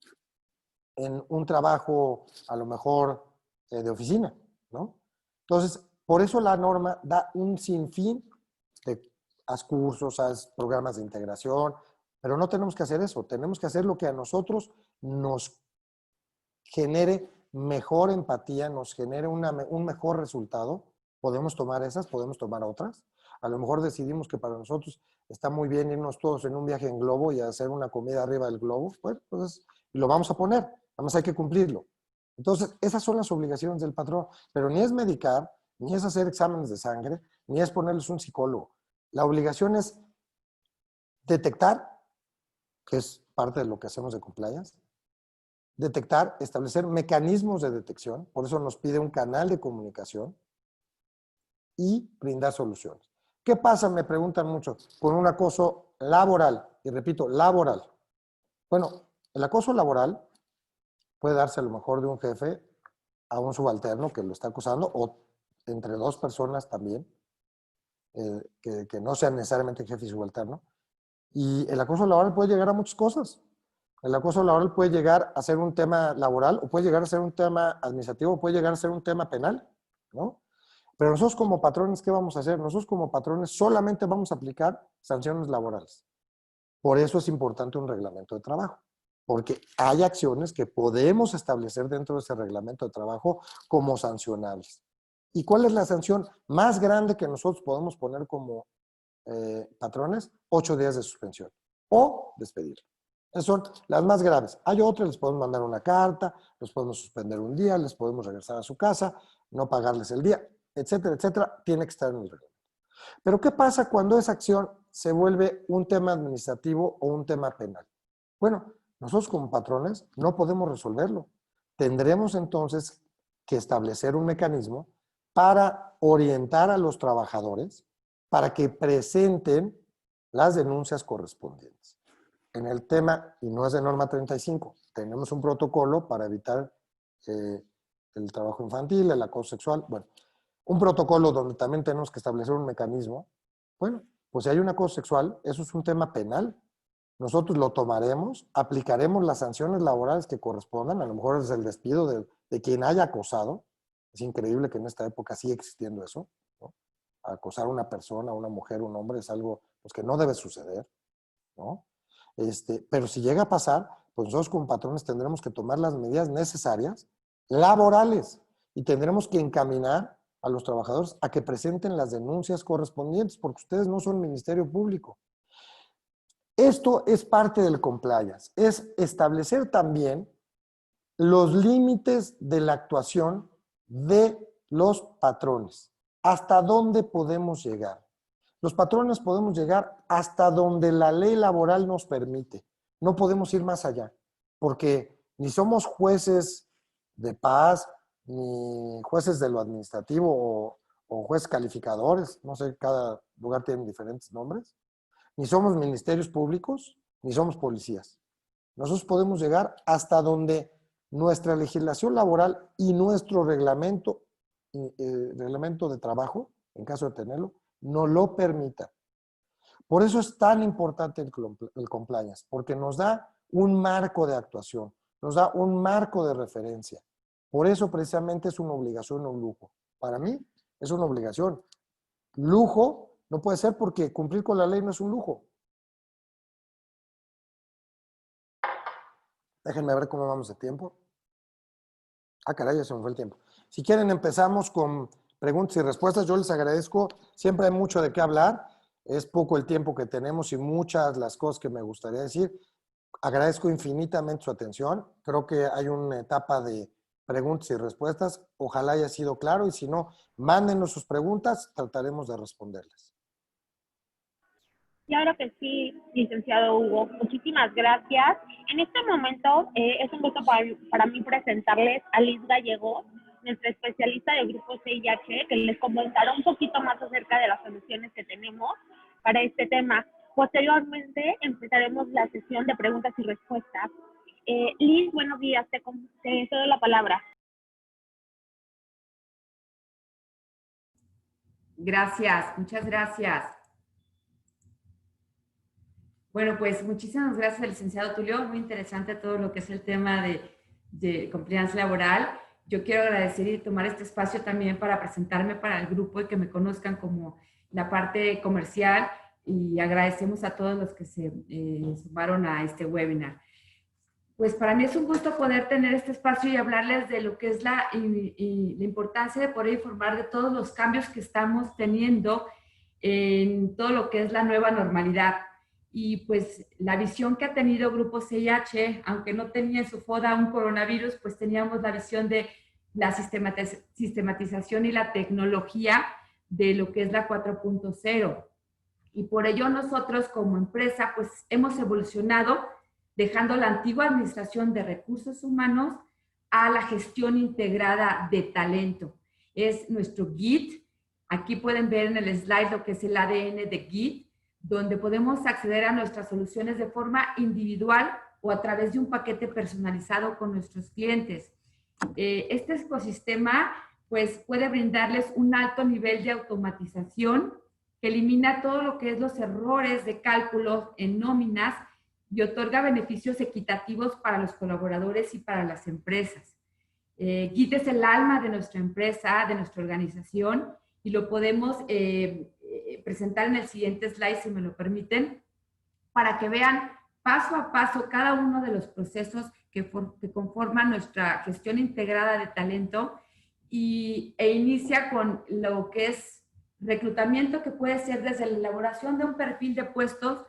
en un trabajo a lo mejor de oficina, ¿no? Entonces, por eso la norma da un sinfín de haz cursos, haz programas de integración, pero no tenemos que hacer eso, tenemos que hacer lo que a nosotros nos genere mejor empatía, nos genere un mejor resultado. Podemos tomar esas, podemos tomar otras. A lo mejor decidimos que para nosotros está muy bien irnos todos en un viaje en globo y hacer una comida arriba del globo, pues lo vamos a poner, nada más hay que cumplirlo. Entonces, esas son las obligaciones del patrón, pero ni es medicar, ni es hacer exámenes de sangre, ni es ponerles un psicólogo. La obligación es detectar, que es parte de lo que hacemos de compliance, detectar, establecer mecanismos de detección, por eso nos pide un canal de comunicación y brindar soluciones. ¿Qué pasa? Me preguntan mucho, con un acoso laboral, y repito, laboral. Bueno, el acoso laboral puede darse a lo mejor de un jefe a un subalterno que lo está acosando, o entre dos personas también, que no sean necesariamente jefe y subalterno. Y el acoso laboral puede llegar a muchas cosas. El acoso laboral puede llegar a ser un tema laboral, o puede llegar a ser un tema administrativo, o puede llegar a ser un tema penal, ¿no? Pero nosotros como patrones, ¿qué vamos a hacer? Nosotros como patrones solamente vamos a aplicar sanciones laborales. Por eso es importante un reglamento de trabajo, porque hay acciones que podemos establecer dentro de ese reglamento de trabajo como sancionables. ¿Y cuál es la sanción más grande que nosotros podemos poner como patrones? 8 días de suspensión o despedir. Esas son las más graves. Hay otras, les podemos mandar una carta, los podemos suspender un día, les podemos regresar a su casa, no pagarles el día, etcétera, etcétera. Tiene que estar en el reglamento. Pero ¿qué pasa cuando esa acción se vuelve un tema administrativo o un tema penal? Bueno, nosotros como patrones no podemos resolverlo. Tendremos entonces que establecer un mecanismo para orientar a los trabajadores para que presenten las denuncias correspondientes. En el tema, y no es de norma 35, tenemos un protocolo para evitar el trabajo infantil, el acoso sexual, bueno, un protocolo donde también tenemos que establecer un mecanismo. Bueno, pues si hay un acoso sexual, eso es un tema penal. Nosotros lo tomaremos, aplicaremos las sanciones laborales que correspondan, a lo mejor es el despido de quien haya acosado. Es increíble que en esta época siga existiendo eso, ¿no? Acosar a una persona, a una mujer, un hombre, es algo pues, que no debe suceder, ¿no? Pero si llega a pasar, pues nosotros como patrones tendremos que tomar las medidas necesarias laborales y tendremos que encaminar a los trabajadores a que presenten las denuncias correspondientes, porque ustedes no son Ministerio Público. Esto es parte del compliance, es establecer también los límites de la actuación de los patrones. ¿Hasta dónde podemos llegar? Los patrones podemos llegar hasta donde la ley laboral nos permite. No podemos ir más allá, porque ni somos jueces de paz, ni jueces de lo administrativo o jueces calificadores, no sé, cada lugar tiene diferentes nombres, ni somos ministerios públicos, ni somos policías. Nosotros podemos llegar hasta donde nuestra legislación laboral y nuestro reglamento de trabajo, en caso de tenerlo, no lo permita. Por eso es tan importante el compliance, porque nos da un marco de actuación, nos da un marco de referencia. Por eso precisamente es una obligación o un lujo. Para mí es una obligación. Lujo no puede ser porque cumplir con la ley no es un lujo. Déjenme ver cómo vamos de tiempo. Ah, caray, ya se me fue el tiempo. Si quieren empezamos con preguntas y respuestas. Yo les agradezco. Siempre hay mucho de qué hablar. Es poco el tiempo que tenemos y muchas las cosas que me gustaría decir. Agradezco infinitamente su atención. Creo que hay una etapa de preguntas y respuestas. Ojalá haya sido claro y si no, mándenos sus preguntas. Trataremos de responderles. Claro que sí, licenciado Hugo. Muchísimas gracias. En este momento es un gusto para mí presentarles a Liz Gallego, nuestra especialista de grupo CIH, que les comentará un poquito más acerca de las soluciones que tenemos para este tema. Posteriormente empezaremos la sesión de preguntas y respuestas. Liz, buenos días, te cedo la palabra. Gracias, muchas gracias. Bueno, pues muchísimas gracias al licenciado Tulio. Muy interesante todo lo que es el tema de compliance laboral. Yo quiero agradecer y tomar este espacio también para presentarme para el grupo y que me conozcan como la parte comercial, y agradecemos a todos los que se sumaron a este webinar. Pues para mí es un gusto poder tener este espacio y hablarles de lo que es la importancia de poder informar de todos los cambios que estamos teniendo en todo lo que es la nueva normalidad. Y pues la visión que ha tenido Grupo CIH, aunque no tenía en su FODA un coronavirus, pues teníamos la visión de la sistematización y la tecnología de lo que es la 4.0. Y por ello nosotros como empresa pues hemos evolucionado dejando la antigua administración de recursos humanos a la gestión integrada de talento. Es nuestro Git. Aquí pueden ver en el slide lo que es el ADN de Git, donde podemos acceder a nuestras soluciones de forma individual o a través de un paquete personalizado con nuestros clientes. Este ecosistema pues puede brindarles un alto nivel de automatización que elimina todo lo que es los errores de cálculo en nóminas y otorga beneficios equitativos para los colaboradores y para las empresas. Git es el alma de nuestra empresa, de nuestra organización, y lo podemos presentar en el siguiente slide, si me lo permiten, para que vean paso a paso cada uno de los procesos que conforman nuestra gestión integrada de talento, e inicia con lo que es reclutamiento, que puede ser desde la elaboración de un perfil de puestos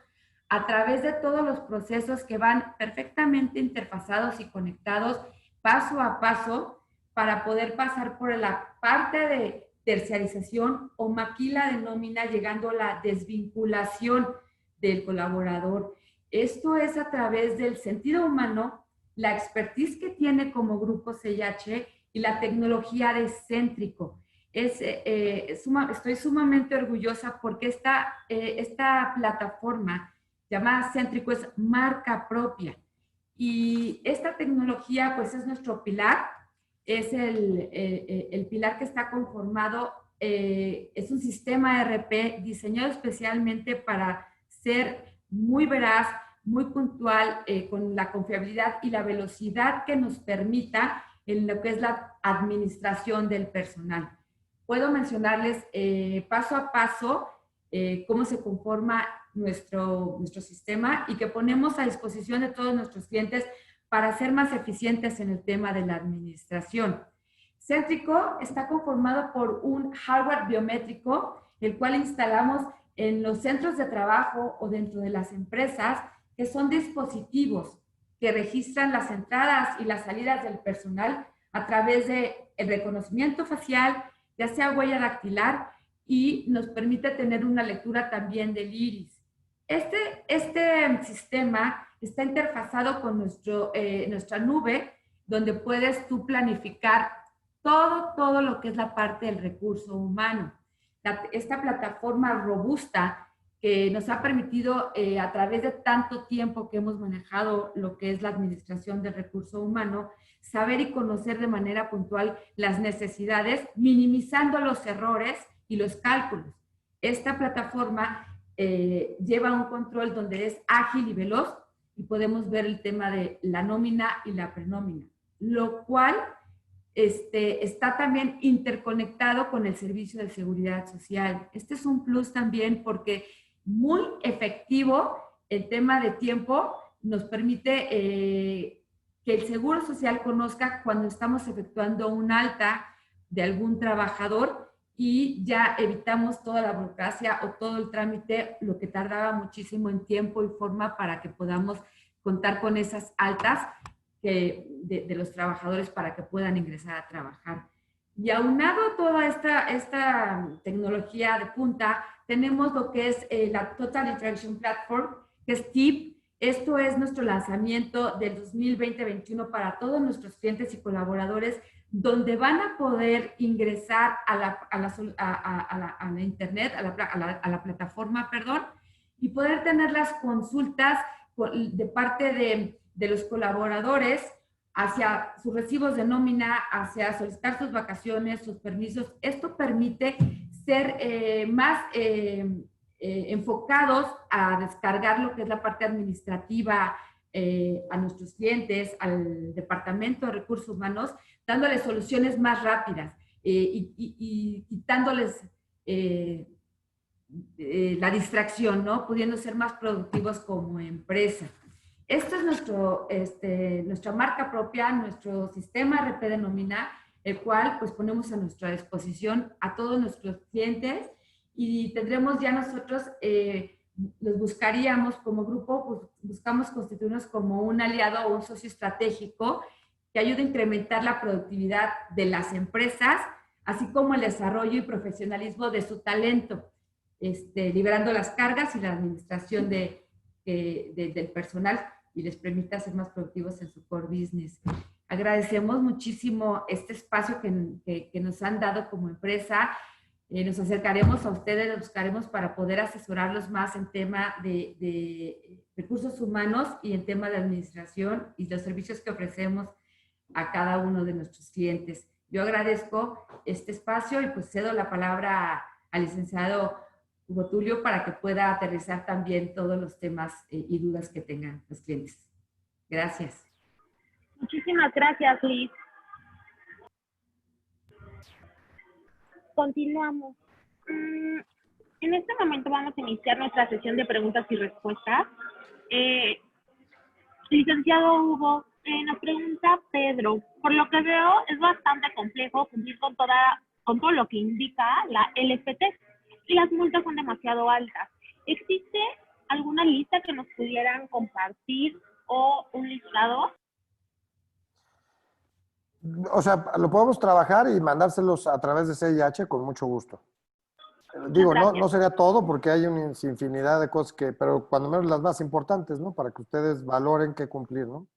a través de todos los procesos que van perfectamente interfazados y conectados paso a paso para poder pasar por la parte de terciarización o maquila de nómina, llegando a la desvinculación del colaborador. Esto es a través del sentido humano, la expertise que tiene como Grupo CIH y la tecnología de Céntrico. Estoy sumamente orgullosa porque esta plataforma llamada Céntrico es marca propia. Y esta tecnología pues es nuestro pilar, es el pilar que está conformado, es un sistema ERP diseñado especialmente para ser muy veraz, muy puntual, con la confiabilidad y la velocidad que nos permita en lo que es la administración del personal. Puedo mencionarles paso a paso cómo se conforma nuestro sistema y que ponemos a disposición de todos nuestros clientes para ser más eficientes en el tema de la administración. Céntrico está conformado por un hardware biométrico, el cual instalamos en los centros de trabajo o dentro de las empresas, que son dispositivos que registran las entradas y las salidas del personal a través del reconocimiento facial, ya sea huella dactilar, y nos permite tener una lectura también del iris. Este sistema está interfazado con nuestra nube, donde puedes tú planificar todo lo que es la parte del recurso humano. Esta plataforma robusta que nos ha permitido, a través de tanto tiempo que hemos manejado lo que es la administración del recurso humano, saber y conocer de manera puntual las necesidades, minimizando los errores y los cálculos. Esta plataforma lleva un control donde es ágil y veloz, y podemos ver el tema de la nómina y la prenómina, lo cual está también interconectado con el servicio de seguridad social. Este es un plus también porque muy efectivo el tema de tiempo, nos permite que el Seguro Social conozca cuando estamos efectuando un alta de algún trabajador, y ya evitamos toda la burocracia o todo el trámite, lo que tardaba muchísimo en tiempo y forma para que podamos contar con esas altas de los trabajadores para que puedan ingresar a trabajar. Y aunado a toda esta tecnología de punta, tenemos lo que es la Total Interaction Platform, que es TIP. Esto es nuestro lanzamiento del 2020-21 para todos nuestros clientes y colaboradores, donde van a poder ingresar a la internet, a la plataforma, perdón, y poder tener las consultas de parte de los colaboradores hacia sus recibos de nómina, hacia solicitar sus vacaciones, sus permisos. Esto permite ser más enfocados a descargar lo que es la parte administrativa a nuestros clientes, al Departamento de Recursos Humanos, dándoles soluciones más rápidas y quitándoles la distracción, ¿no? Pudiendo ser más productivos como empresa. Esto es nuestra marca propia, nuestro sistema RP de nómina, el cual pues ponemos a nuestra disposición a todos nuestros clientes y tendremos ya nosotros, los buscaríamos como grupo, pues buscamos constituirnos como un aliado o un socio estratégico que ayude a incrementar la productividad de las empresas, así como el desarrollo y profesionalismo de su talento, liberando las cargas y la administración del personal y les permita ser más productivos en su core business. Agradecemos muchísimo este espacio que nos han dado como empresa. Nos acercaremos a ustedes, los buscaremos para poder asesorarlos más en tema de recursos humanos y en tema de administración y los servicios que ofrecemos a cada uno de nuestros clientes. Yo agradezco este espacio y pues cedo la palabra al licenciado Hugo Tulio para que pueda aterrizar también todos los temas y dudas que tengan los clientes. Gracias. Muchísimas gracias, Liz. Continuamos. En este momento vamos a iniciar nuestra sesión de preguntas y respuestas. Licenciado Hugo, nos pregunta Pedro, por lo que veo es bastante complejo cumplir con todo lo que indica la LFT y las multas son demasiado altas. ¿Existe alguna lista que nos pudieran compartir o un listado? O sea, lo podemos trabajar y mandárselos a través de CIH con mucho gusto. Digo, no sería todo porque hay una infinidad de cosas pero cuando menos las más importantes, ¿no? Para que ustedes valoren qué cumplir, ¿no?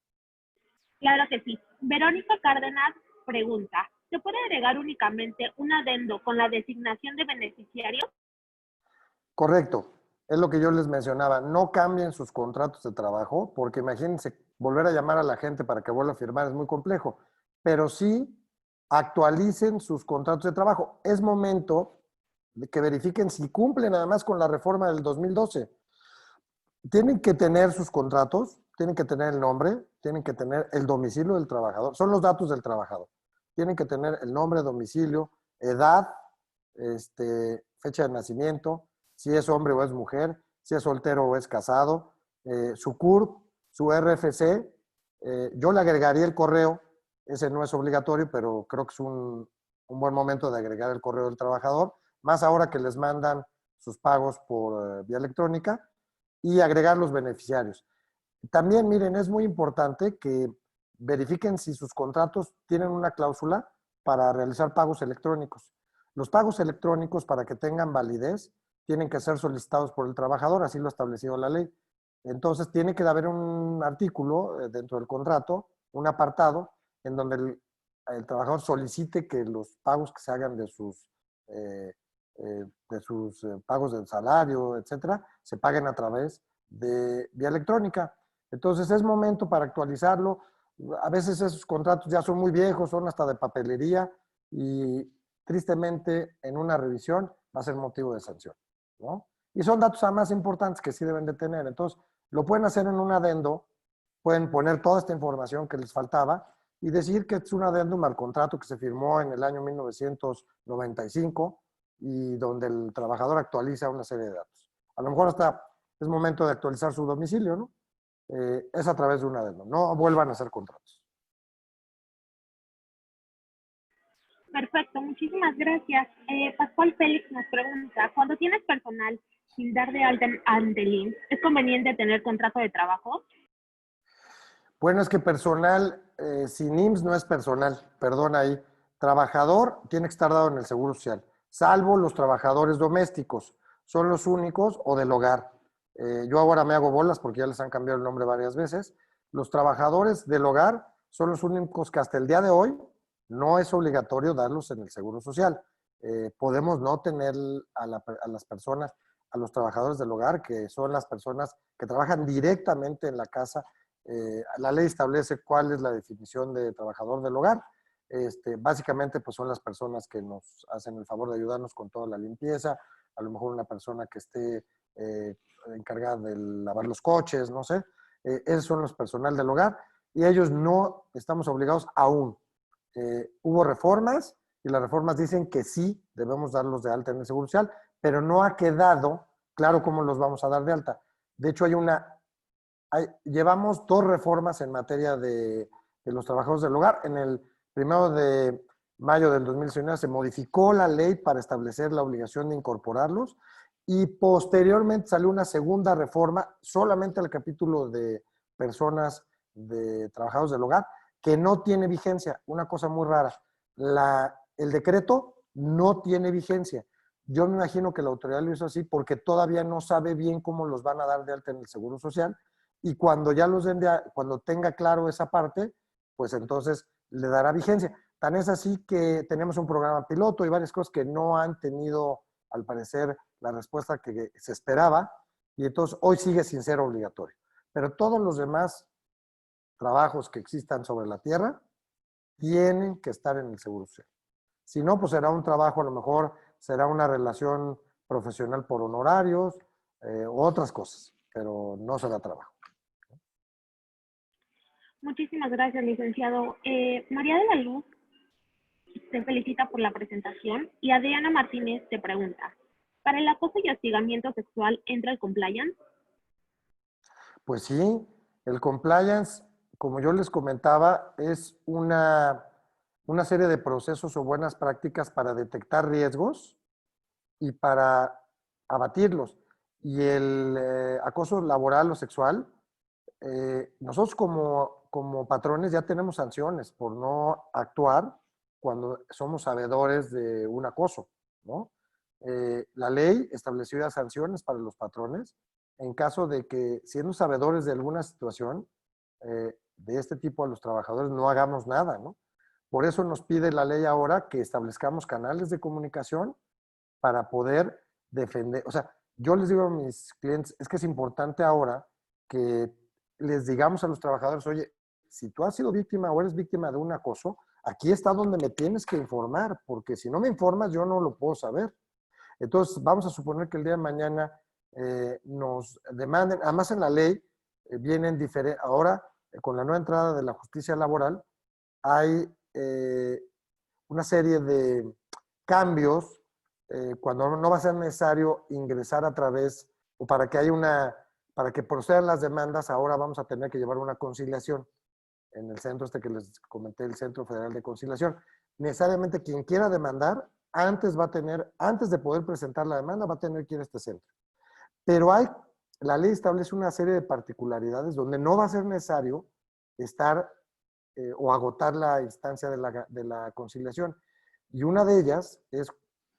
Claro que sí. Verónica Cárdenas pregunta, ¿se puede agregar únicamente un adendo con la designación de beneficiarios? Correcto. Es lo que yo les mencionaba. No cambien sus contratos de trabajo porque imagínense, volver a llamar a la gente para que vuelva a firmar es muy complejo. Pero sí actualicen sus contratos de trabajo. Es momento de que verifiquen si cumplen además con la reforma del 2012. Tienen que tener sus contratos, tienen que tener el nombre, tienen que tener el domicilio del trabajador. Son los datos del trabajador. Tienen que tener el nombre, domicilio, edad, fecha de nacimiento, si es hombre o es mujer, si es soltero o es casado, su CURP, su RFC. Yo le agregaría el correo. Ese no es obligatorio, pero creo que es un buen momento de agregar el correo del trabajador, más ahora que les mandan sus pagos por vía electrónica, y agregar los beneficiarios. También, miren, es muy importante que verifiquen si sus contratos tienen una cláusula para realizar pagos electrónicos. Los pagos electrónicos, para que tengan validez, tienen que ser solicitados por el trabajador, así lo ha establecido la ley. Entonces, tiene que haber un artículo dentro del contrato, un apartado, en donde el trabajador solicite que los pagos que se hagan de sus pagos del salario, etcétera, se paguen a través de vía electrónica. Entonces es momento para actualizarlo. A veces esos contratos ya son muy viejos, son hasta de papelería y tristemente en una revisión va a ser motivo de sanción, ¿no? Y son datos más importantes que sí deben de tener. Entonces lo pueden hacer en un adendo, pueden poner toda esta información que les faltaba y decir que es un adendum al contrato que se firmó en el año 1995 y donde el trabajador actualiza una serie de datos. A lo mejor hasta es momento de actualizar su domicilio, ¿no? Es a través de un adendum. No vuelvan a hacer contratos. Perfecto, muchísimas gracias. Pascual Félix nos pregunta, cuando tienes personal sin dar de alta ante el IMSS, ¿es conveniente tener contrato de trabajo? Bueno, es que personal sin IMSS no es personal, perdón ahí. Trabajador tiene que estar dado en el Seguro Social, salvo los trabajadores domésticos, son los únicos, o del hogar. Yo ahora me hago bolas porque ya les han cambiado el nombre varias veces. Los trabajadores del hogar son los únicos que hasta el día de hoy no es obligatorio darlos en el Seguro Social. Podemos no tener a las personas, a los trabajadores del hogar, que son las personas que trabajan directamente en la casa. La ley establece cuál es la definición de trabajador del hogar. Básicamente, pues son las personas que nos hacen el favor de ayudarnos con toda la limpieza, a lo mejor una persona que esté encargada de lavar los coches, no sé. Esos son los personal del hogar y ellos no estamos obligados aún. Hubo reformas y las reformas dicen que sí debemos darlos de alta en el Seguro Social, pero no ha quedado claro cómo los vamos a dar de alta. De hecho, llevamos 2 reformas en materia de los trabajadores del hogar. En el 1 de mayo del 2019 se modificó la ley para establecer la obligación de incorporarlos y posteriormente salió una segunda reforma solamente al capítulo de personas de trabajadores del hogar que no tiene vigencia. Una cosa muy rara. El decreto no tiene vigencia. Yo me imagino que la autoridad lo hizo así porque todavía no sabe bien cómo los van a dar de alta en el Seguro Social y cuando ya los den cuando tenga claro esa parte, pues entonces le dará vigencia. Tan es así que tenemos un programa piloto y varias cosas que no han tenido, al parecer, la respuesta que se esperaba y entonces hoy sigue sin ser obligatorio. Pero todos los demás trabajos que existan sobre la tierra tienen que estar en el Seguro Social. Si no, pues será un trabajo, a lo mejor será una relación profesional por honorarios o otras cosas, pero no será trabajo. Muchísimas gracias, licenciado. María de la Luz te felicita por la presentación y Adriana Martínez te pregunta, ¿para el acoso y hostigamiento sexual entra el compliance? Pues sí, el compliance, como yo les comentaba, es una serie de procesos o buenas prácticas para detectar riesgos y para abatirlos. Y el acoso laboral o sexual, nosotros como patrones ya tenemos sanciones por no actuar cuando somos sabedores de un acoso, ¿no? La ley estableció ya sanciones para los patrones en caso de que, siendo sabedores de alguna situación de este tipo a los trabajadores, no hagamos nada, ¿no? Por eso nos pide la ley ahora que establezcamos canales de comunicación para poder defender. O sea, yo les digo a mis clientes, es que es importante ahora que les digamos a los trabajadores, oye, si tú has sido víctima o eres víctima de un acoso, aquí está donde me tienes que informar, porque si no me informas yo no lo puedo saber. Entonces, vamos a suponer que el día de mañana nos demanden, además en la ley vienen diferentes, ahora con la nueva entrada de la justicia laboral, hay una serie de cambios cuando no va a ser necesario ingresar a través, o para que haya para que procedan las demandas, ahora vamos a tener que llevar una conciliación en el centro que les comenté, el Centro Federal de Conciliación. Necesariamente quien quiera demandar, antes de poder presentar la demanda, va a tener que ir a este centro. Pero la ley establece una serie de particularidades donde no va a ser necesario estar o agotar la instancia de la conciliación. Y una de ellas es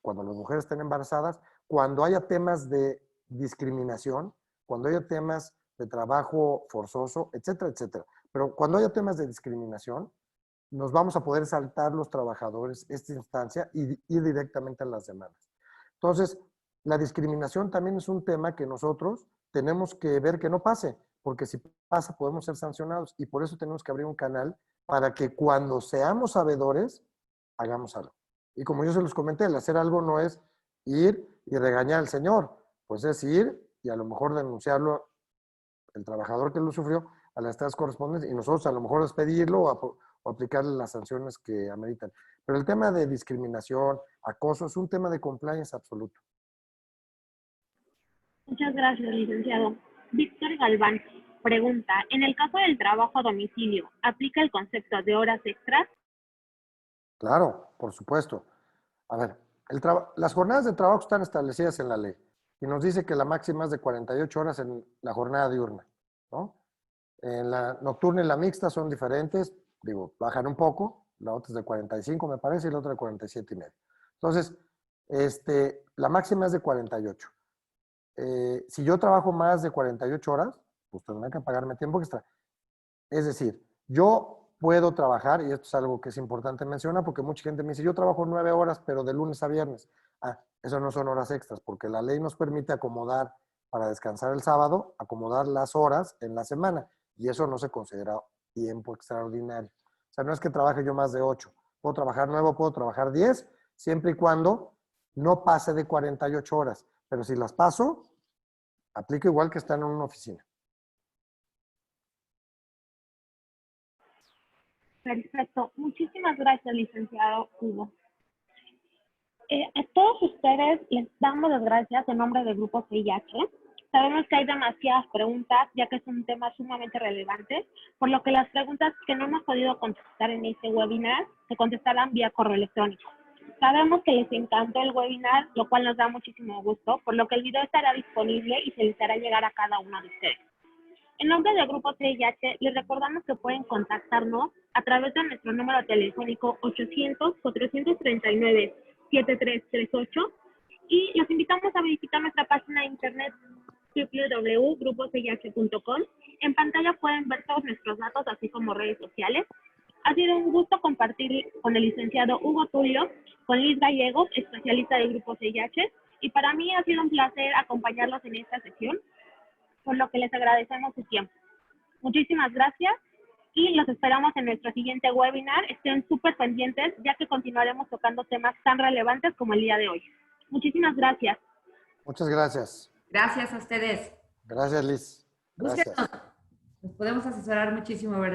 cuando las mujeres estén embarazadas, cuando haya temas de discriminación, cuando haya temas de trabajo forzoso, etcétera, etcétera. Pero cuando haya temas de discriminación, nos vamos a poder saltar los trabajadores esta instancia y ir directamente a las demandas. Entonces, la discriminación también es un tema que nosotros tenemos que ver que no pase, porque si pasa podemos ser sancionados y por eso tenemos que abrir un canal para que cuando seamos sabedores, hagamos algo. Y como yo se los comenté, el hacer algo no es ir y regañar al señor, pues es ir y a lo mejor denunciarlo, el trabajador que lo sufrió, a las tasas correspondientes y nosotros a lo mejor despedirlo o aplicarle las sanciones que ameritan. Pero el tema de discriminación, acoso, es un tema de compliance absoluto. Muchas gracias, licenciado. Víctor Galván pregunta, en el caso del trabajo a domicilio, ¿aplica el concepto de horas extras? Claro, por supuesto. A ver, las jornadas de trabajo están establecidas en la ley y nos dice que la máxima es de 48 horas en la jornada diurna, ¿no? En la nocturna y la mixta son diferentes, digo, bajan un poco, la otra es de 45 me parece y la otra de 47 y medio. Entonces, la máxima es de 48. Si yo trabajo más de 48 horas, pues tendrán que pagarme tiempo extra. Es decir, yo puedo trabajar, y esto es algo que es importante mencionar, porque mucha gente me dice, yo trabajo 9 horas, pero de lunes a viernes. Eso no son horas extras, porque la ley nos permite acomodar para descansar el sábado, acomodar las horas en la semana, y eso no se considera tiempo extraordinario. O sea, no es que trabaje yo más de 8. Puedo trabajar 9, puedo trabajar 10, siempre y cuando no pase de 48 horas. Pero si las paso, aplica igual que están en una oficina. Perfecto. Muchísimas gracias, licenciado Hugo. A todos ustedes les damos las gracias en nombre del Grupo CIH. Sabemos que hay demasiadas preguntas, ya que es un tema sumamente relevante, por lo que las preguntas que no hemos podido contestar en este webinar se contestarán vía correo electrónico. Sabemos que les encantó el webinar, lo cual nos da muchísimo gusto, por lo que el video estará disponible y se les hará llegar a cada uno de ustedes. En nombre del Grupo CIH, les recordamos que pueden contactarnos a través de nuestro número telefónico 800-439-7338 y los invitamos a visitar nuestra página de internet www.grupocih.com. En pantalla pueden ver todos nuestros datos, así como redes sociales. Ha sido un gusto compartir con el licenciado Hugo Tulio, con Liz Gallegos, especialista del Grupo CIH, y para mí ha sido un placer acompañarlos en esta sesión, por lo que les agradecemos su tiempo. Muchísimas gracias y los esperamos en nuestro siguiente webinar. Estén súper pendientes, ya que continuaremos tocando temas tan relevantes como el día de hoy. Muchísimas gracias. Muchas gracias. Gracias a ustedes. Gracias, Liz. Gracias. Búsquenos. Nos podemos asesorar muchísimo, ¿verdad?